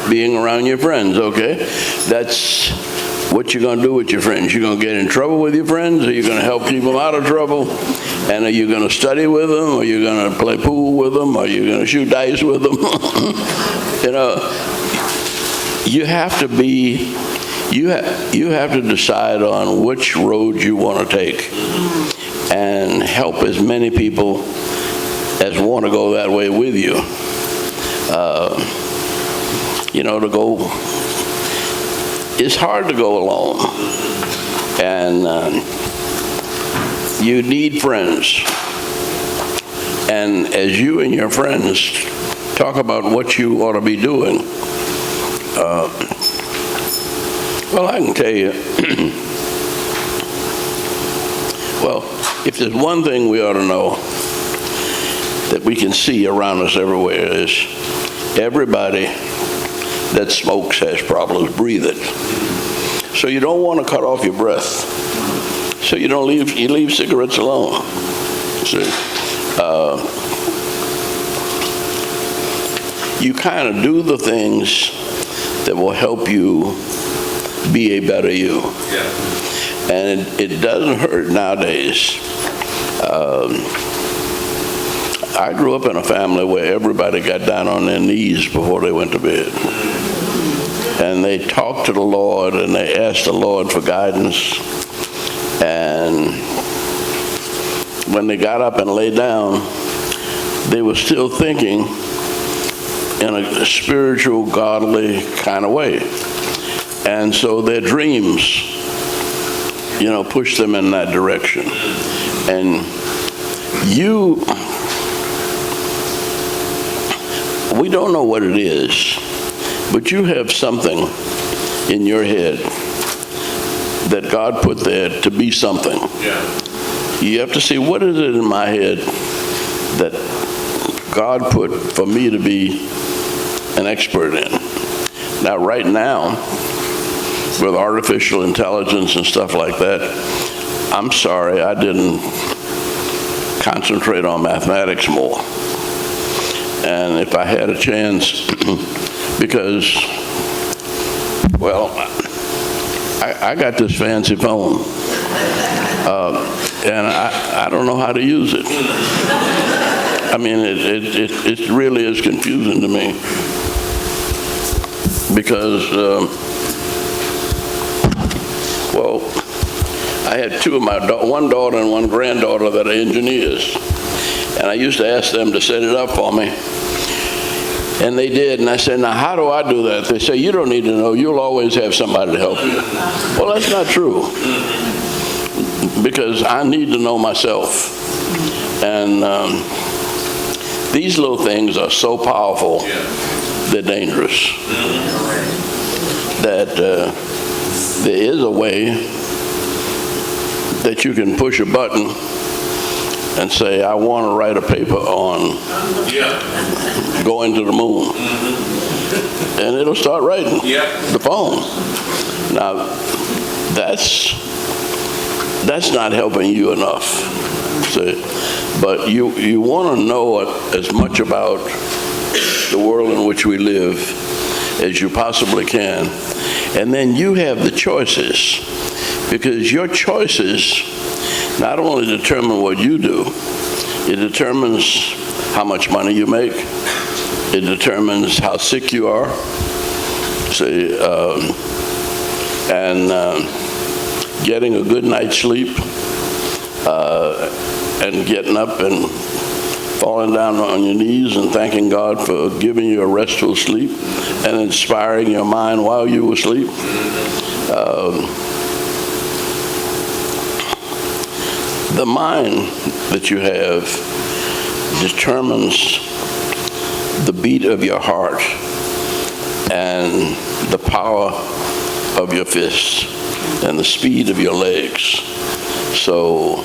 M: Being around your friends, okay? That's what you're going to do with your friends. You're going to get in trouble with your friends, or you're going to help keep them out of trouble? And are you going to study with them, or you're going to play pool with them, or you're going to shoot dice with them? You know, you have to be, you have to decide on which road you want to take and help as many people as want to go that way with you. You know, to go, it's hard to go alone. And you need friends. And as you and your friends talk about what you ought to be doing, well, I can tell you, well, if there's one thing we ought to know that we can see around us everywhere is everybody that smokes has problems breathing. So you don't want to cut off your breath. So you leave cigarettes alone. See? You kind of do the things that will help you be a better you. Yeah. And it doesn't hurt nowadays. I grew up in a family where everybody got down on their knees before they went to bed. And they talked to the Lord and they asked the Lord for guidance. And when they got up and lay down, they were still thinking in a spiritual, godly kind of way. And so their dreams, pushed them in that direction. And we don't know what it is, but you have something in your head that God put there to be something. Yeah. You have to see, what is it in my head that God put for me to be an expert in? Now, right now, with artificial intelligence and stuff like that, I'm sorry I didn't concentrate on mathematics more. And if I had a chance, because, well, I got this fancy phone, and I don't know how to use it. I mean, it really is confusing to me, because, well, I had two of one daughter and one granddaughter that are engineers, and I used to ask them to set it up for me. And they did, and I said, now how do I do that? They say, you don't need to know, you'll always have somebody to help you. Well, that's not true, because I need to know myself. And these little things are so powerful, they're dangerous. That there is a way that you can push a button and say, I want to write a paper on going to the moon. And it'll start writing the phone. Now, that's not helping you enough. See? But you want to know as much about the world in which we live as you possibly can. And then you have the choices, because your choices not only determine what you do, it determines how much money you make, it determines how sick you are, see, and getting a good night's sleep, and getting up and falling down on your knees and thanking God for giving you a restful sleep and inspiring your mind while you were asleep. The mind that you have determines the beat of your heart and the power of your fists and the speed of your legs. So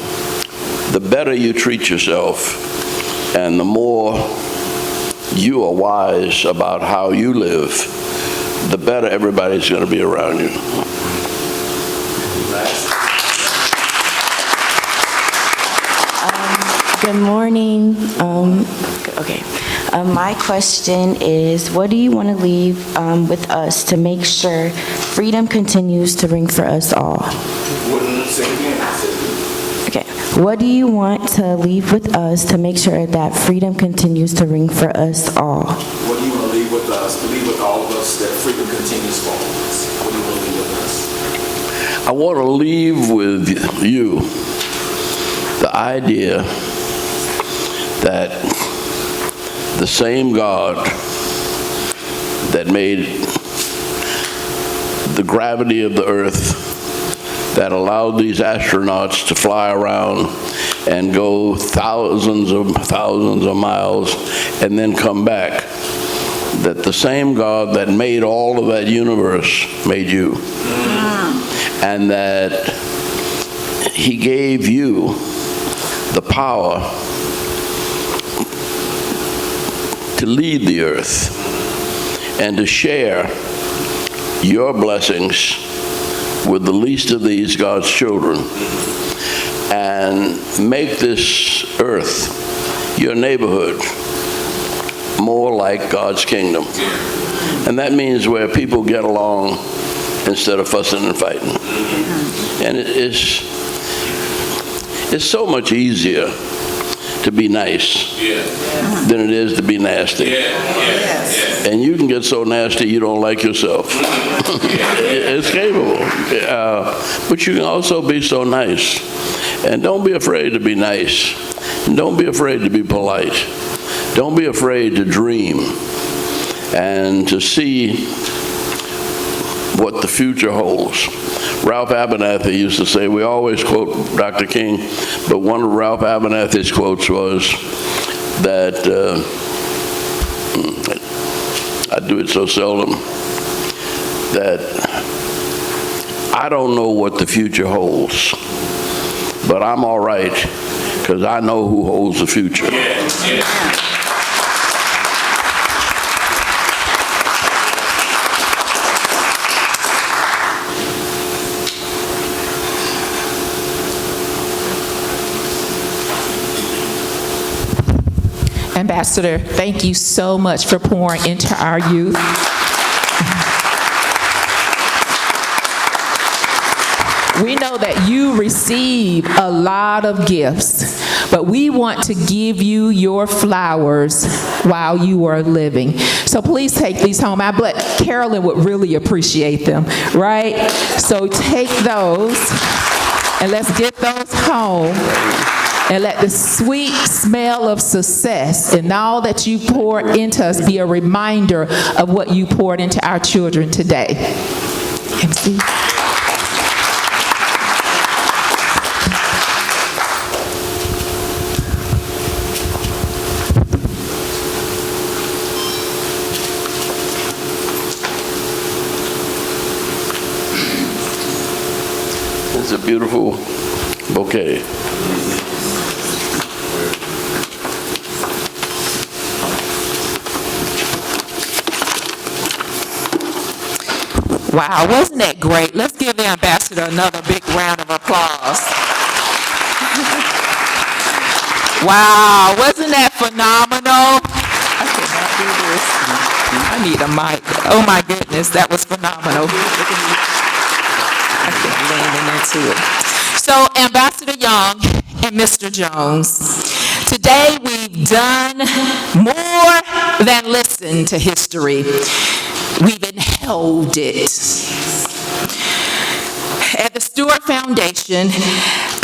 M: the better you treat yourself and the more you are wise about how you live, the better everybody's going to be around you.
O: Good morning. My question is, what do you want to leave with us to make sure freedom continues to ring for us all? Okay. What do you want to leave with us to make sure that freedom continues to ring for us all?
B: What do you want to leave with us, to leave with all of us, that freedom continues for all of us? What do you want to leave with us?
M: I want to leave with you the idea that the same God that made the gravity of the earth, that allowed these astronauts to fly around and go thousands of miles and then come back, that the same God that made all of that universe made you. And that he gave you the power to lead the earth. and to share your blessings with the least of these, God's children, and make this earth, your neighborhood, more like God's kingdom. And that means where people get along instead of fussing and fighting. And it's so much easier to be nice than it is to be nasty. And you can get so nasty you don't like yourself. It's capable. But you can also be so nice. And don't be afraid to be nice. And don't be afraid to be polite. Don't be afraid to dream and to see what the future holds. Ralph Abernathy used to say, we always quote Dr. King, but one of Ralph Abernathy's quotes was that, I do it so seldom, that I don't know what the future holds, but I'm all right because I know who holds the future.
P: Ambassador, thank you so much for pouring into our youth. We know that you receive a lot of gifts, but we want to give you your flowers while you are living. So please take these home. I bet Carolyn would really appreciate them, right? So take those and let's get those home. And let the sweet smell of success and all that you poured into us be a reminder of what you poured into our children today. MC.
M: It's a beautiful bouquet.
P: Wow, wasn't that great? Let's give the ambassador another big round of applause. Wow, wasn't that phenomenal? I cannot do this. I need a mic. Oh my goodness, that was phenomenal. I kept leaning into it. So, Ambassador Young and Mr. Jones, today we've done more than listen to history. We've inhaled it. At the Stewart Foundation,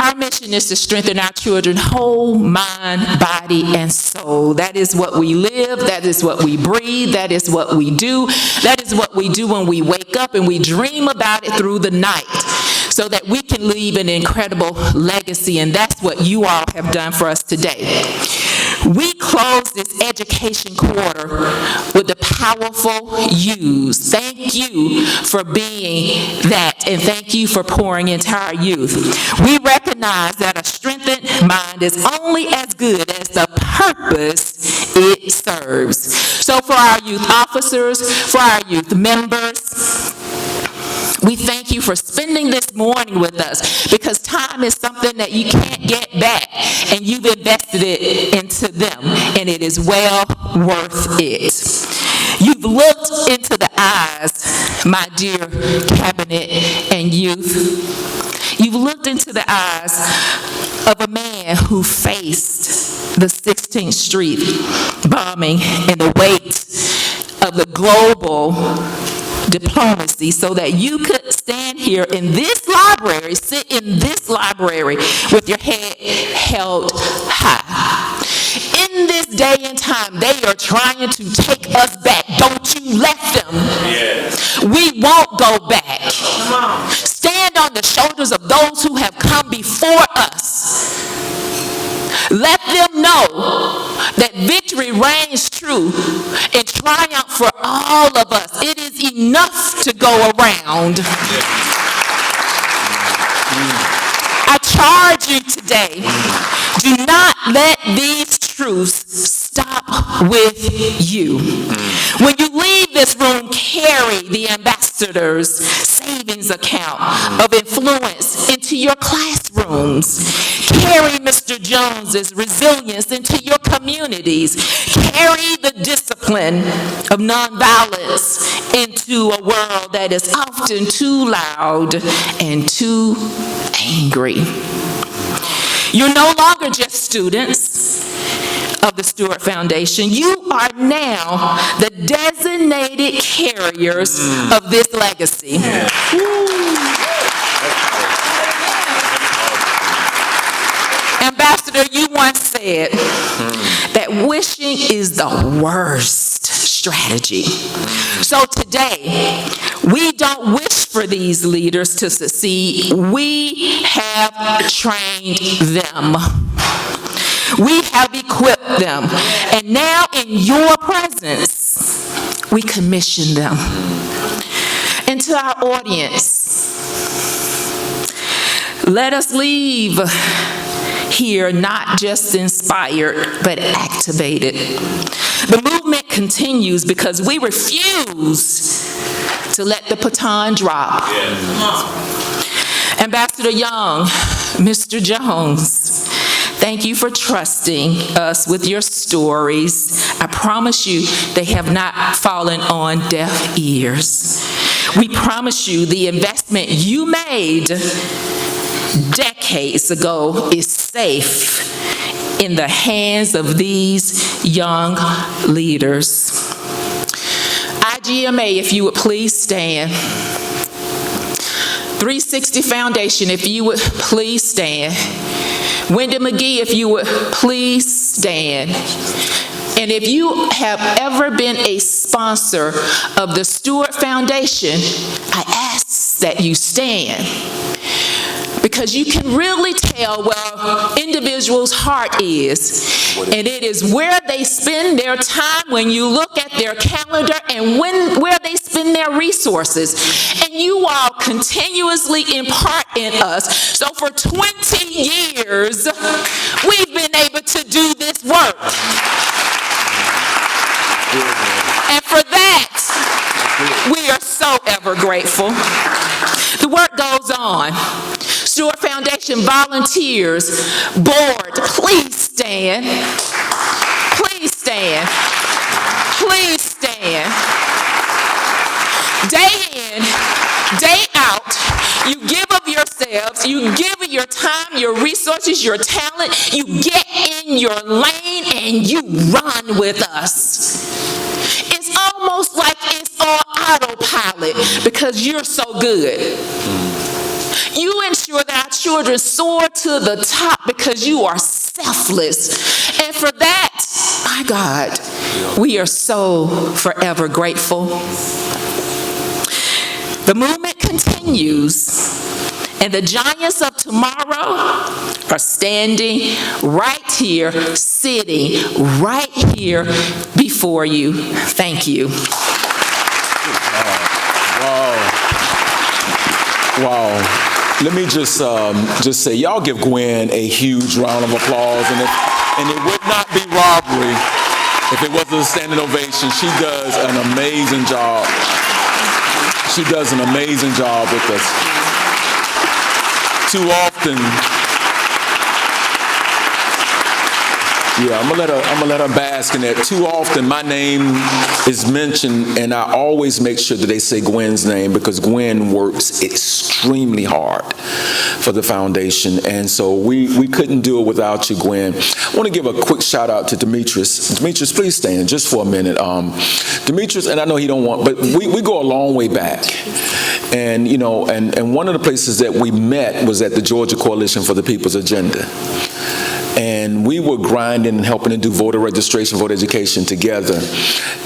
P: our mission is to strengthen our children's whole mind, body, and soul. That is what we live. That is what we breathe. That is what we do. That is what we do when we wake up and we dream about it through the night, so that we can leave an incredible legacy, and that's what you all have done for us today. We close this education quarter with the powerful yous. Thank you for being that, and thank you for pouring into our youth. We recognize that a strengthened mind is only as good as the purpose it serves. So for our youth officers, for our youth members, we thank you for spending this morning with us, because time is something that you can't get back, and you've invested it into them, and it is well worth it. You've looked into the eyes, my dear cabinet and youth. You've looked into the eyes of a man who faced the 16th Street bombing and the weight of the global diplomacy, so that you could stand here in this library, sit in this library with your head held high. In this day and time, they are trying to take us back. Don't you let them. Yes. We won't go back. Stand on the shoulders of those who have come before us. Let them know that victory reigns true and triumph for all of us. It is enough to go around. I charge you today, do not let these truths stop with you. When you leave this room, carry the ambassador's savings account of influence into your classrooms. Carry Mr. Jones's resilience into your communities. Carry the discipline of nonviolence into a world that is often too loud and too angry. You're no longer just students of the Stewart Foundation. You are now the designated carriers of this legacy. Ambassador, you once said that wishing is the worst strategy. So today, we don't wish for these leaders to succeed. We have trained them. We have equipped them. And now in your presence, we commission them. And to our audience, let us leave here not just inspired, but activated. The movement continues because we refuse to let the baton drop. Ambassador Young, Mr. Jones, thank you for trusting us with your stories. I promise you they have not fallen on deaf ears. We promise you the investment you made decades ago is safe in the hands of these young leaders. IGMA, if you would please stand. 360 Foundation, if you would please stand. Wendy McGee, if you would please stand. And if you have ever been a sponsor of the Stewart Foundation, I ask that you stand. Because you can really tell where individuals' heart is. And it is where they spend their time when you look at their calendar and where they spend their resources. And you all continuously impart in us. So for 20 years, we've been able to do this work. And for that, we are so ever grateful. The work goes on. Stewart Foundation volunteers, board, please stand. Please stand. Please stand. Day in, day out, you give of yourselves, you give of your time, your resources, your talent, you get in your lane and you run with us. It's almost like it's on autopilot because you're so good. You ensure that our children soar to the top because you are selfless. And for that, my God, we are so forever grateful. The movement continues, and the giants of tomorrow are standing right here, sitting right here before you. Thank you.
B: Wow. Let me just say, y'all give Gwen a huge round of applause, and it would not be robbery if it wasn't a standing ovation. She does an amazing job. She does an amazing job with us. Too often, I'm gonna let her bask in that. Too often my name is mentioned and I always make sure that they say Gwen's name because Gwen works extremely hard for the foundation. And so we couldn't do it without you, Gwen. I want to give a quick shout out to Demetrius. Demetrius, please stand just for a minute. Demetrius, and I know he don't want, but we go a long way back. And, you know, and one of the places that we met was at the Georgia Coalition for the People's Agenda. And we were grinding and helping to do voter registration, voter education together.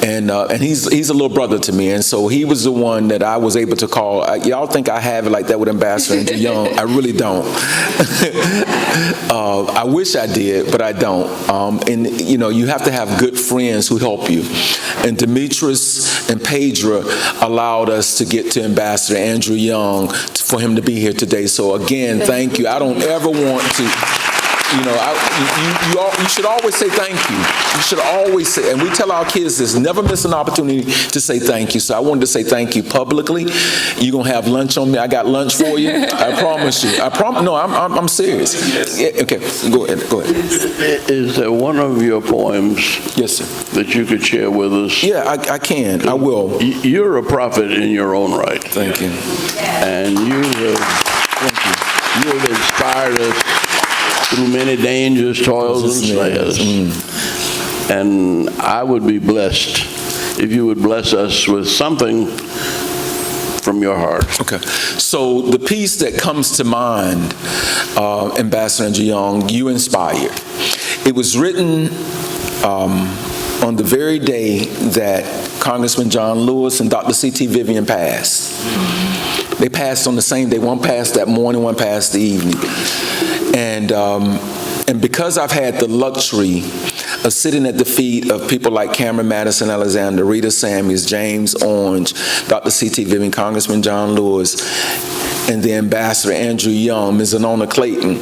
B: And he's a little brother to me. And so he was the one that I was able to call. Y'all think I have it like that with Ambassador Andrew Young. I really don't. I wish I did, but I don't. And, you know, you have to have good friends who help you. And Demetrius and Pedra allowed us to get to Ambassador Andrew Young for him to be here today. So again, thank you. I don't ever want to... You know, you should always say thank you. You should always say, and we tell our kids this, never miss an opportunity to say thank you. So I wanted to say thank you publicly. You're going to have lunch on me. I got lunch for you. I promise you. No, I'm serious. Yeah, okay, go ahead.
M: Is there one of your poems,
B: yes, sir,
M: that you could share with us?
B: Yeah, I can. I will.
M: You're a prophet in your own right.
B: Thank you.
M: And you have inspired us through many dangers, toils, and snares. And I would be blessed if you would bless us with something from your heart.
B: Okay. So the piece that comes to mind, Ambassador Andrew Young, You Inspired. It was written on the very day that Congressman John Lewis and Dr. C.T. Vivian passed. They passed on the same day. One passed that morning, one passed the evening. And because I've had the luxury of sitting at the feet of people like Cameron Madison Alexander, Rita Samuels, James Orange, Dr. C.T. Vivian, Congressman John Lewis, and the Ambassador Andrew Young, Ms. Anona Clayton,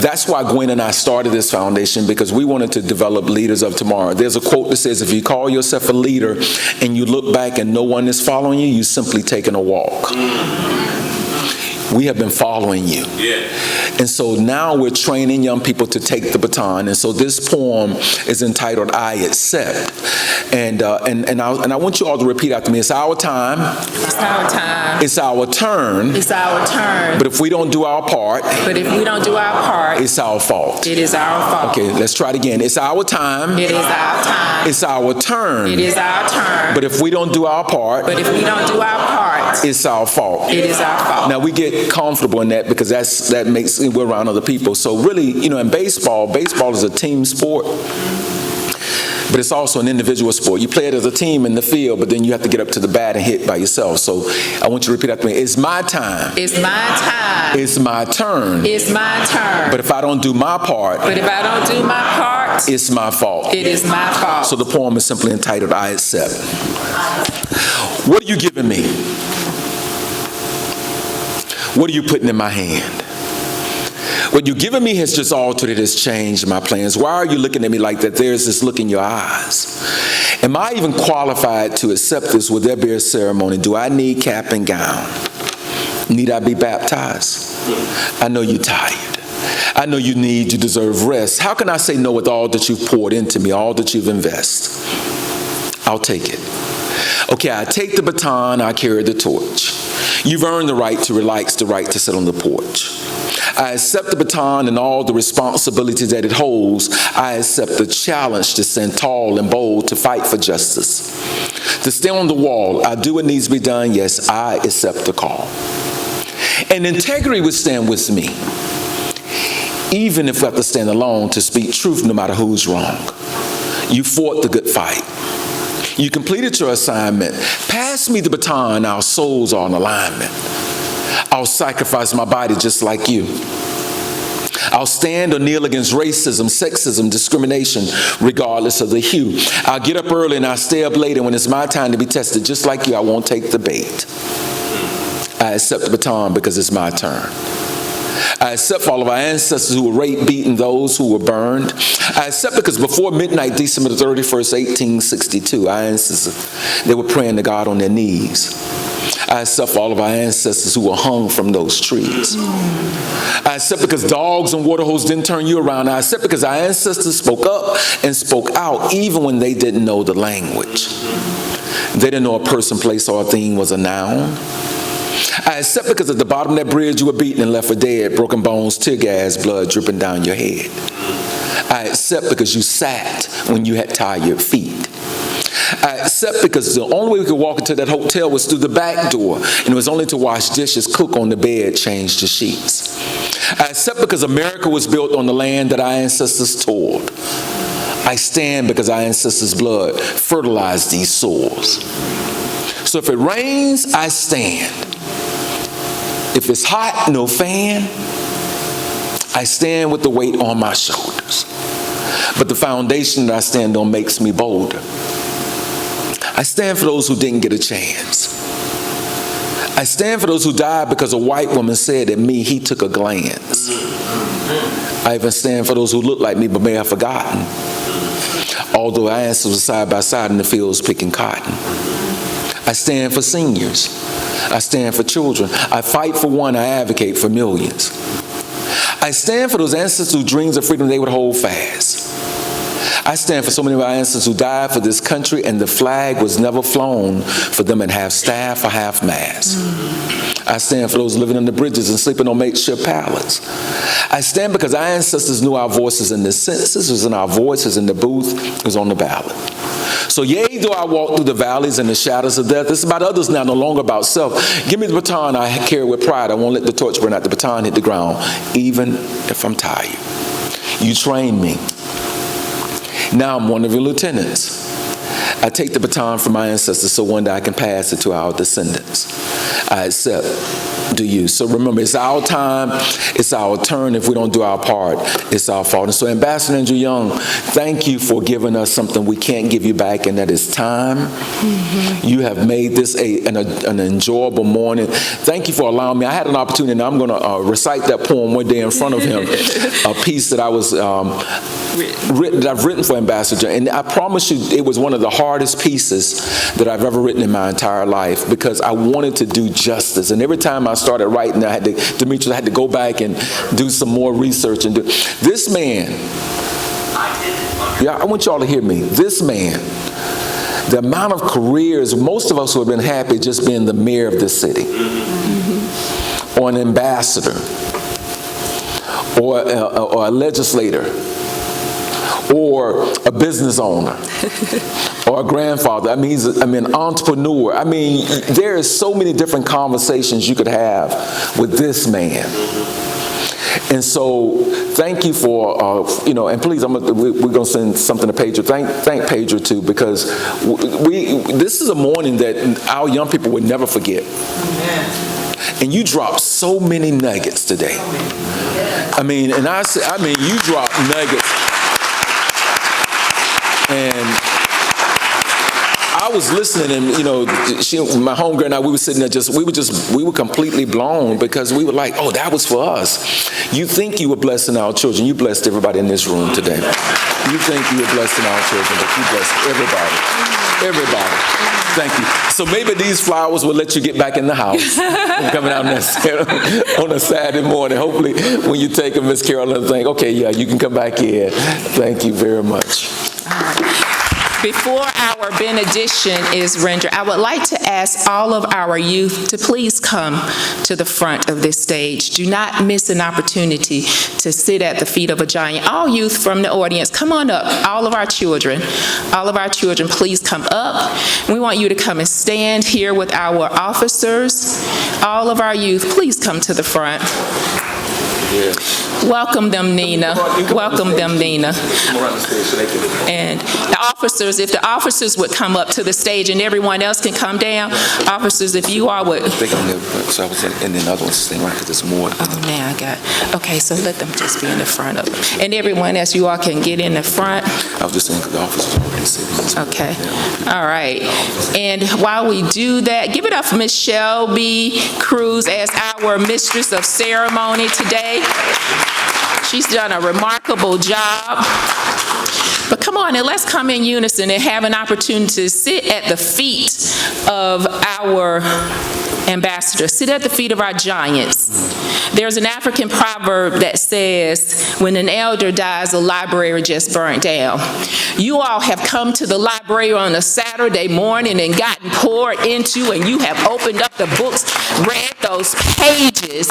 B: that's why Gwen and I started this foundation, because we wanted to develop leaders of tomorrow. There's a quote that says, if you call yourself a leader and you look back and no one is following you, you're simply taking a walk. We have been following you. Yeah. And so now we're training young people to take the baton. And so this poem is entitled, I Accept. And I want you all to repeat after me. It's our time.
P: It's our time.
B: It's our turn.
P: It's our turn.
B: But if we don't do our part,
P: it's
B: our fault.
P: It is our fault.
B: Okay, let's try it again. It's our time.
P: It is our time.
B: It's our turn.
P: It is our turn.
B: But if we don't do our part, it's our fault.
P: It is our fault.
B: Now we get comfortable in that because that makes we're around other people. So really, in baseball is a team sport, but it's also an individual sport. You play it as a team in the field, but then you have to get up to the bat and hit by yourself. So I want you to repeat after me. It's my time.
P: It's my time.
B: It's my turn.
P: It's my turn.
B: But if I don't do my part, it's my fault.
P: It is my fault.
B: So the poem is simply entitled, I Accept. What are you giving me? What are you putting in my hand? What you're giving me has just altered, it has changed my plans. Why are you looking at me like that? There's this look in your eyes. Am I even qualified to accept this? Will there be a ceremony? Do I need cap and gown? Need I be baptized? I know you're tired. I know you deserve rest. How can I say no with all that you've poured into me, all that you've invested? I'll take it. Okay, I take the baton, I carry the torch. You've earned the right to relax, the right to sit on the porch. I accept the baton and all the responsibilities that it holds. I accept the challenge to stand tall and bold, to fight for justice, to stand on the wall. I do what needs to be done. Yes, I accept the call. And integrity would stand with me, even if we have to stand alone to speak truth no matter who's wrong. You fought the good fight. You completed your assignment. Pass me the baton, our souls are in alignment. I'll sacrifice my body just like you. I'll stand or kneel against racism, sexism, discrimination, regardless of the hue. I'll get up early and I'll stay up late, and when it's my time to be tested, just like you, I won't take the bait. I accept the baton because it's my turn. I accept all of our ancestors who were raped, beaten, those who were burned. I accept because before midnight, December 31st, 1862, our ancestors, they were praying to God on their knees. I accept all of our ancestors who were hung from those trees. I accept because dogs and water holes didn't turn you around. I accept because our ancestors spoke up and spoke out even when they didn't know the language. They didn't know a person, place, or a thing was a noun. I accept because at the bottom of that bridge you were beaten and left for dead, broken bones, tear gas, blood dripping down your head. I accept because you sat when you had tired feet. I accept because the only way we could walk into that hotel was through the back door, and it was only to wash dishes, cook on the bed, change the sheets. I accept because America was built on the land that our ancestors toiled. I stand because our ancestors' blood fertilized these soils. So if it rains, I stand. If it's hot, no fan, I stand with the weight on my shoulders. But the foundation that I stand on makes me bolder. I stand for those who didn't get a chance. I stand for those who died because a white woman said at me, he took a glance. I even stand for those who look like me but may have forgotten. Although our ancestors were side by side in the fields picking cotton. I stand for seniors. I stand for children. I fight for one, I advocate for millions. I stand for those ancestors whose dreams of freedom they would hold fast. I stand for so many of our ancestors who died for this country and the flag was never flown for them in half staff or half mast. I stand for those living under bridges and sleeping on makeshift pallets. I stand because our ancestors knew our voices in the census, was in our voices in the booth, was on the ballot. So yea, though I walk through the valleys and the shadows of death, it's about others now, no longer about self. Give me the baton I carry with pride. I won't let the torch burn out, the baton hit the ground, even if I'm tired. You trained me. Now I'm one of your lieutenants. I take the baton from my ancestors so one day I can pass it to our descendants. I accept, do you. So remember, it's our time, it's our turn. If we don't do our part, it's our fault. And so Ambassador Andrew Young, thank you for giving us something we can't give you back, and that is time. You have made this an enjoyable morning. Thank you for allowing me. I had an opportunity, and I'm going to recite that poem one day in front of him, a piece that I was that I've written for Ambassador. And I promise you, it was one of the hardest pieces that I've ever written in my entire life because I wanted to do justice. And every time I started writing, Demetrius, I had to go back and do some more research and do. This man, yeah, I want y'all to hear me. This man, the amount of careers, most of us would have been happy just being the mayor of this city, or an ambassador, or a legislator, or a business owner, or a grandfather. I mean, an entrepreneur. I mean, there is so many different conversations you could have with this man. And so, thank you for, and please, we're going to send something to Pedro. Thank Pedro too, because this is a morning that our young people would never forget. And you dropped so many nuggets today. I mean, you dropped nuggets. And I was listening, and my homegirl and I, we were sitting there we were completely blown because we were like, oh, that was for us. You think you were blessing our children. You blessed everybody in this room today. You think you were blessing our children, but you blessed everybody. Everybody. Thank you. So maybe these flowers will let you get back in the house. Coming out on a Saturday morning. Hopefully, when you take them, Miss Carolyn, will think, okay, yeah, you can come back in. Thank you very much.
P: Before our benediction is rendered, I would like to ask all of our youth to please come to the front of this stage. Do not miss an opportunity to sit at the feet of a giant. All youth from the audience, come on up. All of our children, please come up. We want you to come and stand here with our officers. All of our youth, please come to the front. Welcome them, Nina. Welcome them, Nina. And the officers, if the officers would come up to the stage and everyone else can come down. Officers, if you all would.
B: So I was and then the other one's staying right because there's more.
P: Oh, now I got. Okay, so let them just be in the front of them. And everyone else, you all can get in the front.
B: I was just saying because the officers are already sitting.
P: Okay. All right. And while we do that, give it up for Miss Shelby Cruz as our mistress of ceremony today. She's done a remarkable job. But come on, and let's come in unison and have an opportunity to sit at the feet of our ambassadors, sit at the feet of our giants. There's an African proverb that says, when an elder dies, a library just burnt down. You all have come to the library on a Saturday morning and gotten poured into, and you have opened up the books, read those pages,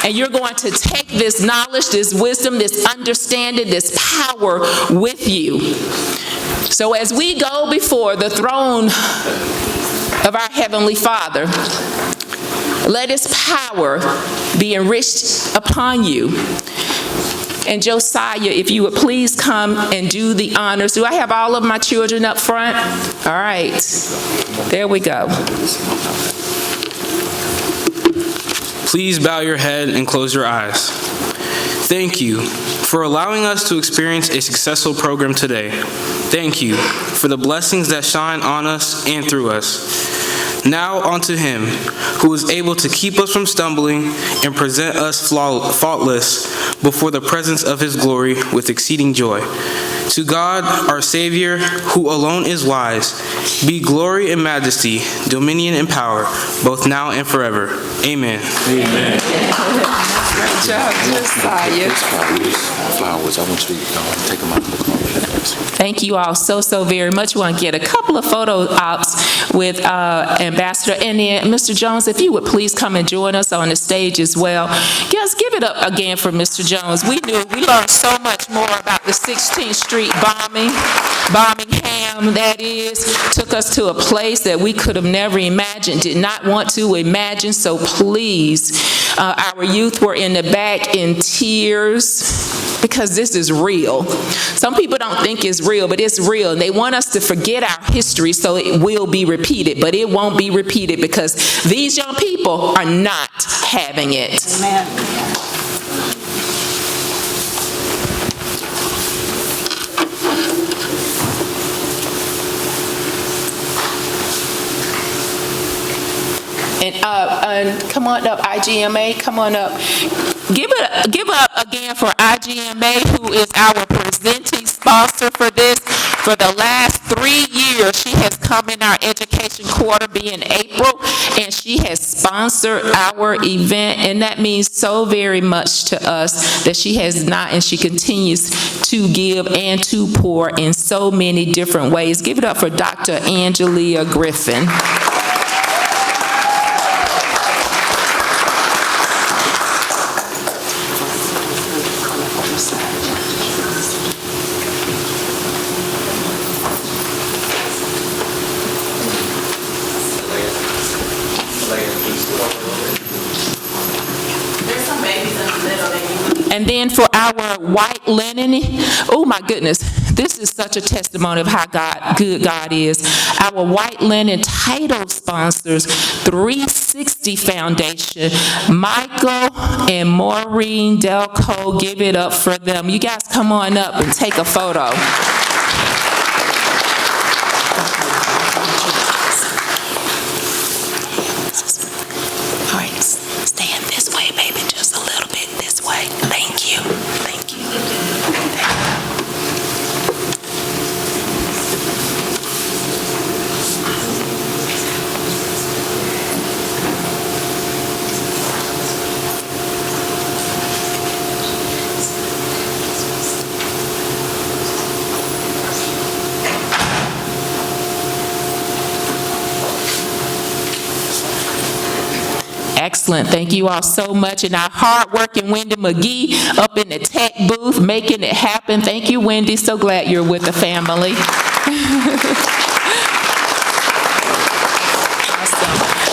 P: and you're going to take this knowledge, this wisdom, this understanding, this power with you. So as we go before the throne of our Heavenly Father, let His power be enriched upon you. And Josiah, if you would please come and do the honors. Do I have all of my children up front? All right. There we go.
C: Please bow your head and close your eyes. Thank you for allowing us to experience a successful program today. Thank you for the blessings that shine on us and through us. Now unto Him who is able to keep us from stumbling and present us faultless before the presence of his glory with exceeding joy. To God, our Savior, who alone is wise, be glory and majesty, dominion and power, both now and forever. Amen.
P: Amen. Great job, Josiah.
B: Flowers, I want you to take them out of the car.
P: Thank you all so very much. We want to get a couple of photo ops with Ambassador. And then, Mr. Jones, if you would please come and join us on the stage as well. Just give it up again for Mr. Jones. We learned so much more about the 16th Street bombing, Birmingham, that is. Took us to a place that we could have never imagined, did not want to imagine. So please, our youth were in the back in tears, because this is real. Some people don't think it's real, but it's real. And they want us to forget our history so it will be repeated, but it won't be repeated because these young people are not having it. Amen. And come on up, IGMA, come on up. Give up again for IGMA, who is our presenting sponsor for this. For the last 3 years, she has come in our education quarter, being April, and she has sponsored our event, and that means so very much to us that she has not, and she continues to give and to pour in so many different ways. Give it up for Dr. Angelia Griffin. And then for our white linen, oh my goodness, this is such a testimony of how good God is. Our white linen title sponsors, 360 Foundation, Michael and Maureen Delco. Give it up for them. You guys come on up and take a photo. All right, stand this way, baby, just a little bit this way. Thank you. Thank you. Excellent. Thank you all so much. And our hard-working Wendy McGee up in the tech booth making it happen. Thank you, Wendy. So glad you're with the family.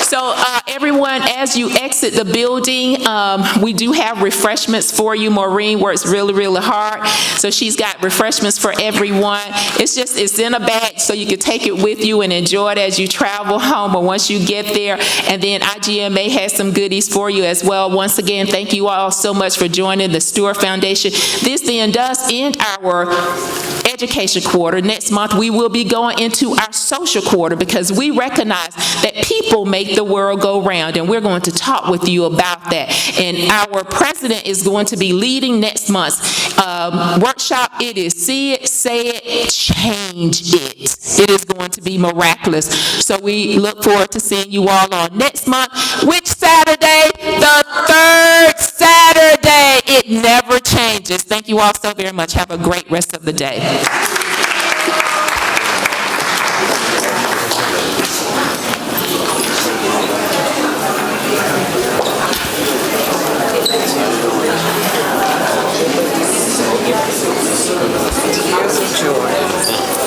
P: So everyone, as you exit the building, we do have refreshments for you. Maureen works really, really hard. So she's got refreshments for everyone. It's in a bag so you can take it with you and enjoy it as you travel home or once you get there. And then IGMA has some goodies for you as well. Once again, thank you all so much for joining the Stewart Foundation. This then does end our education quarter. Next month, we will be going into our social quarter because we recognize that people make the world go round, and we're going to talk with you about that. And our president is going to be leading next month's workshop. It is See It, Say It, Change It. It is going to be miraculous. So we look forward to seeing you all on next month. Which Saturday? The third Saturday. It never changes. Thank you all so very much. Have a great rest of the day.
D: Tears of joy.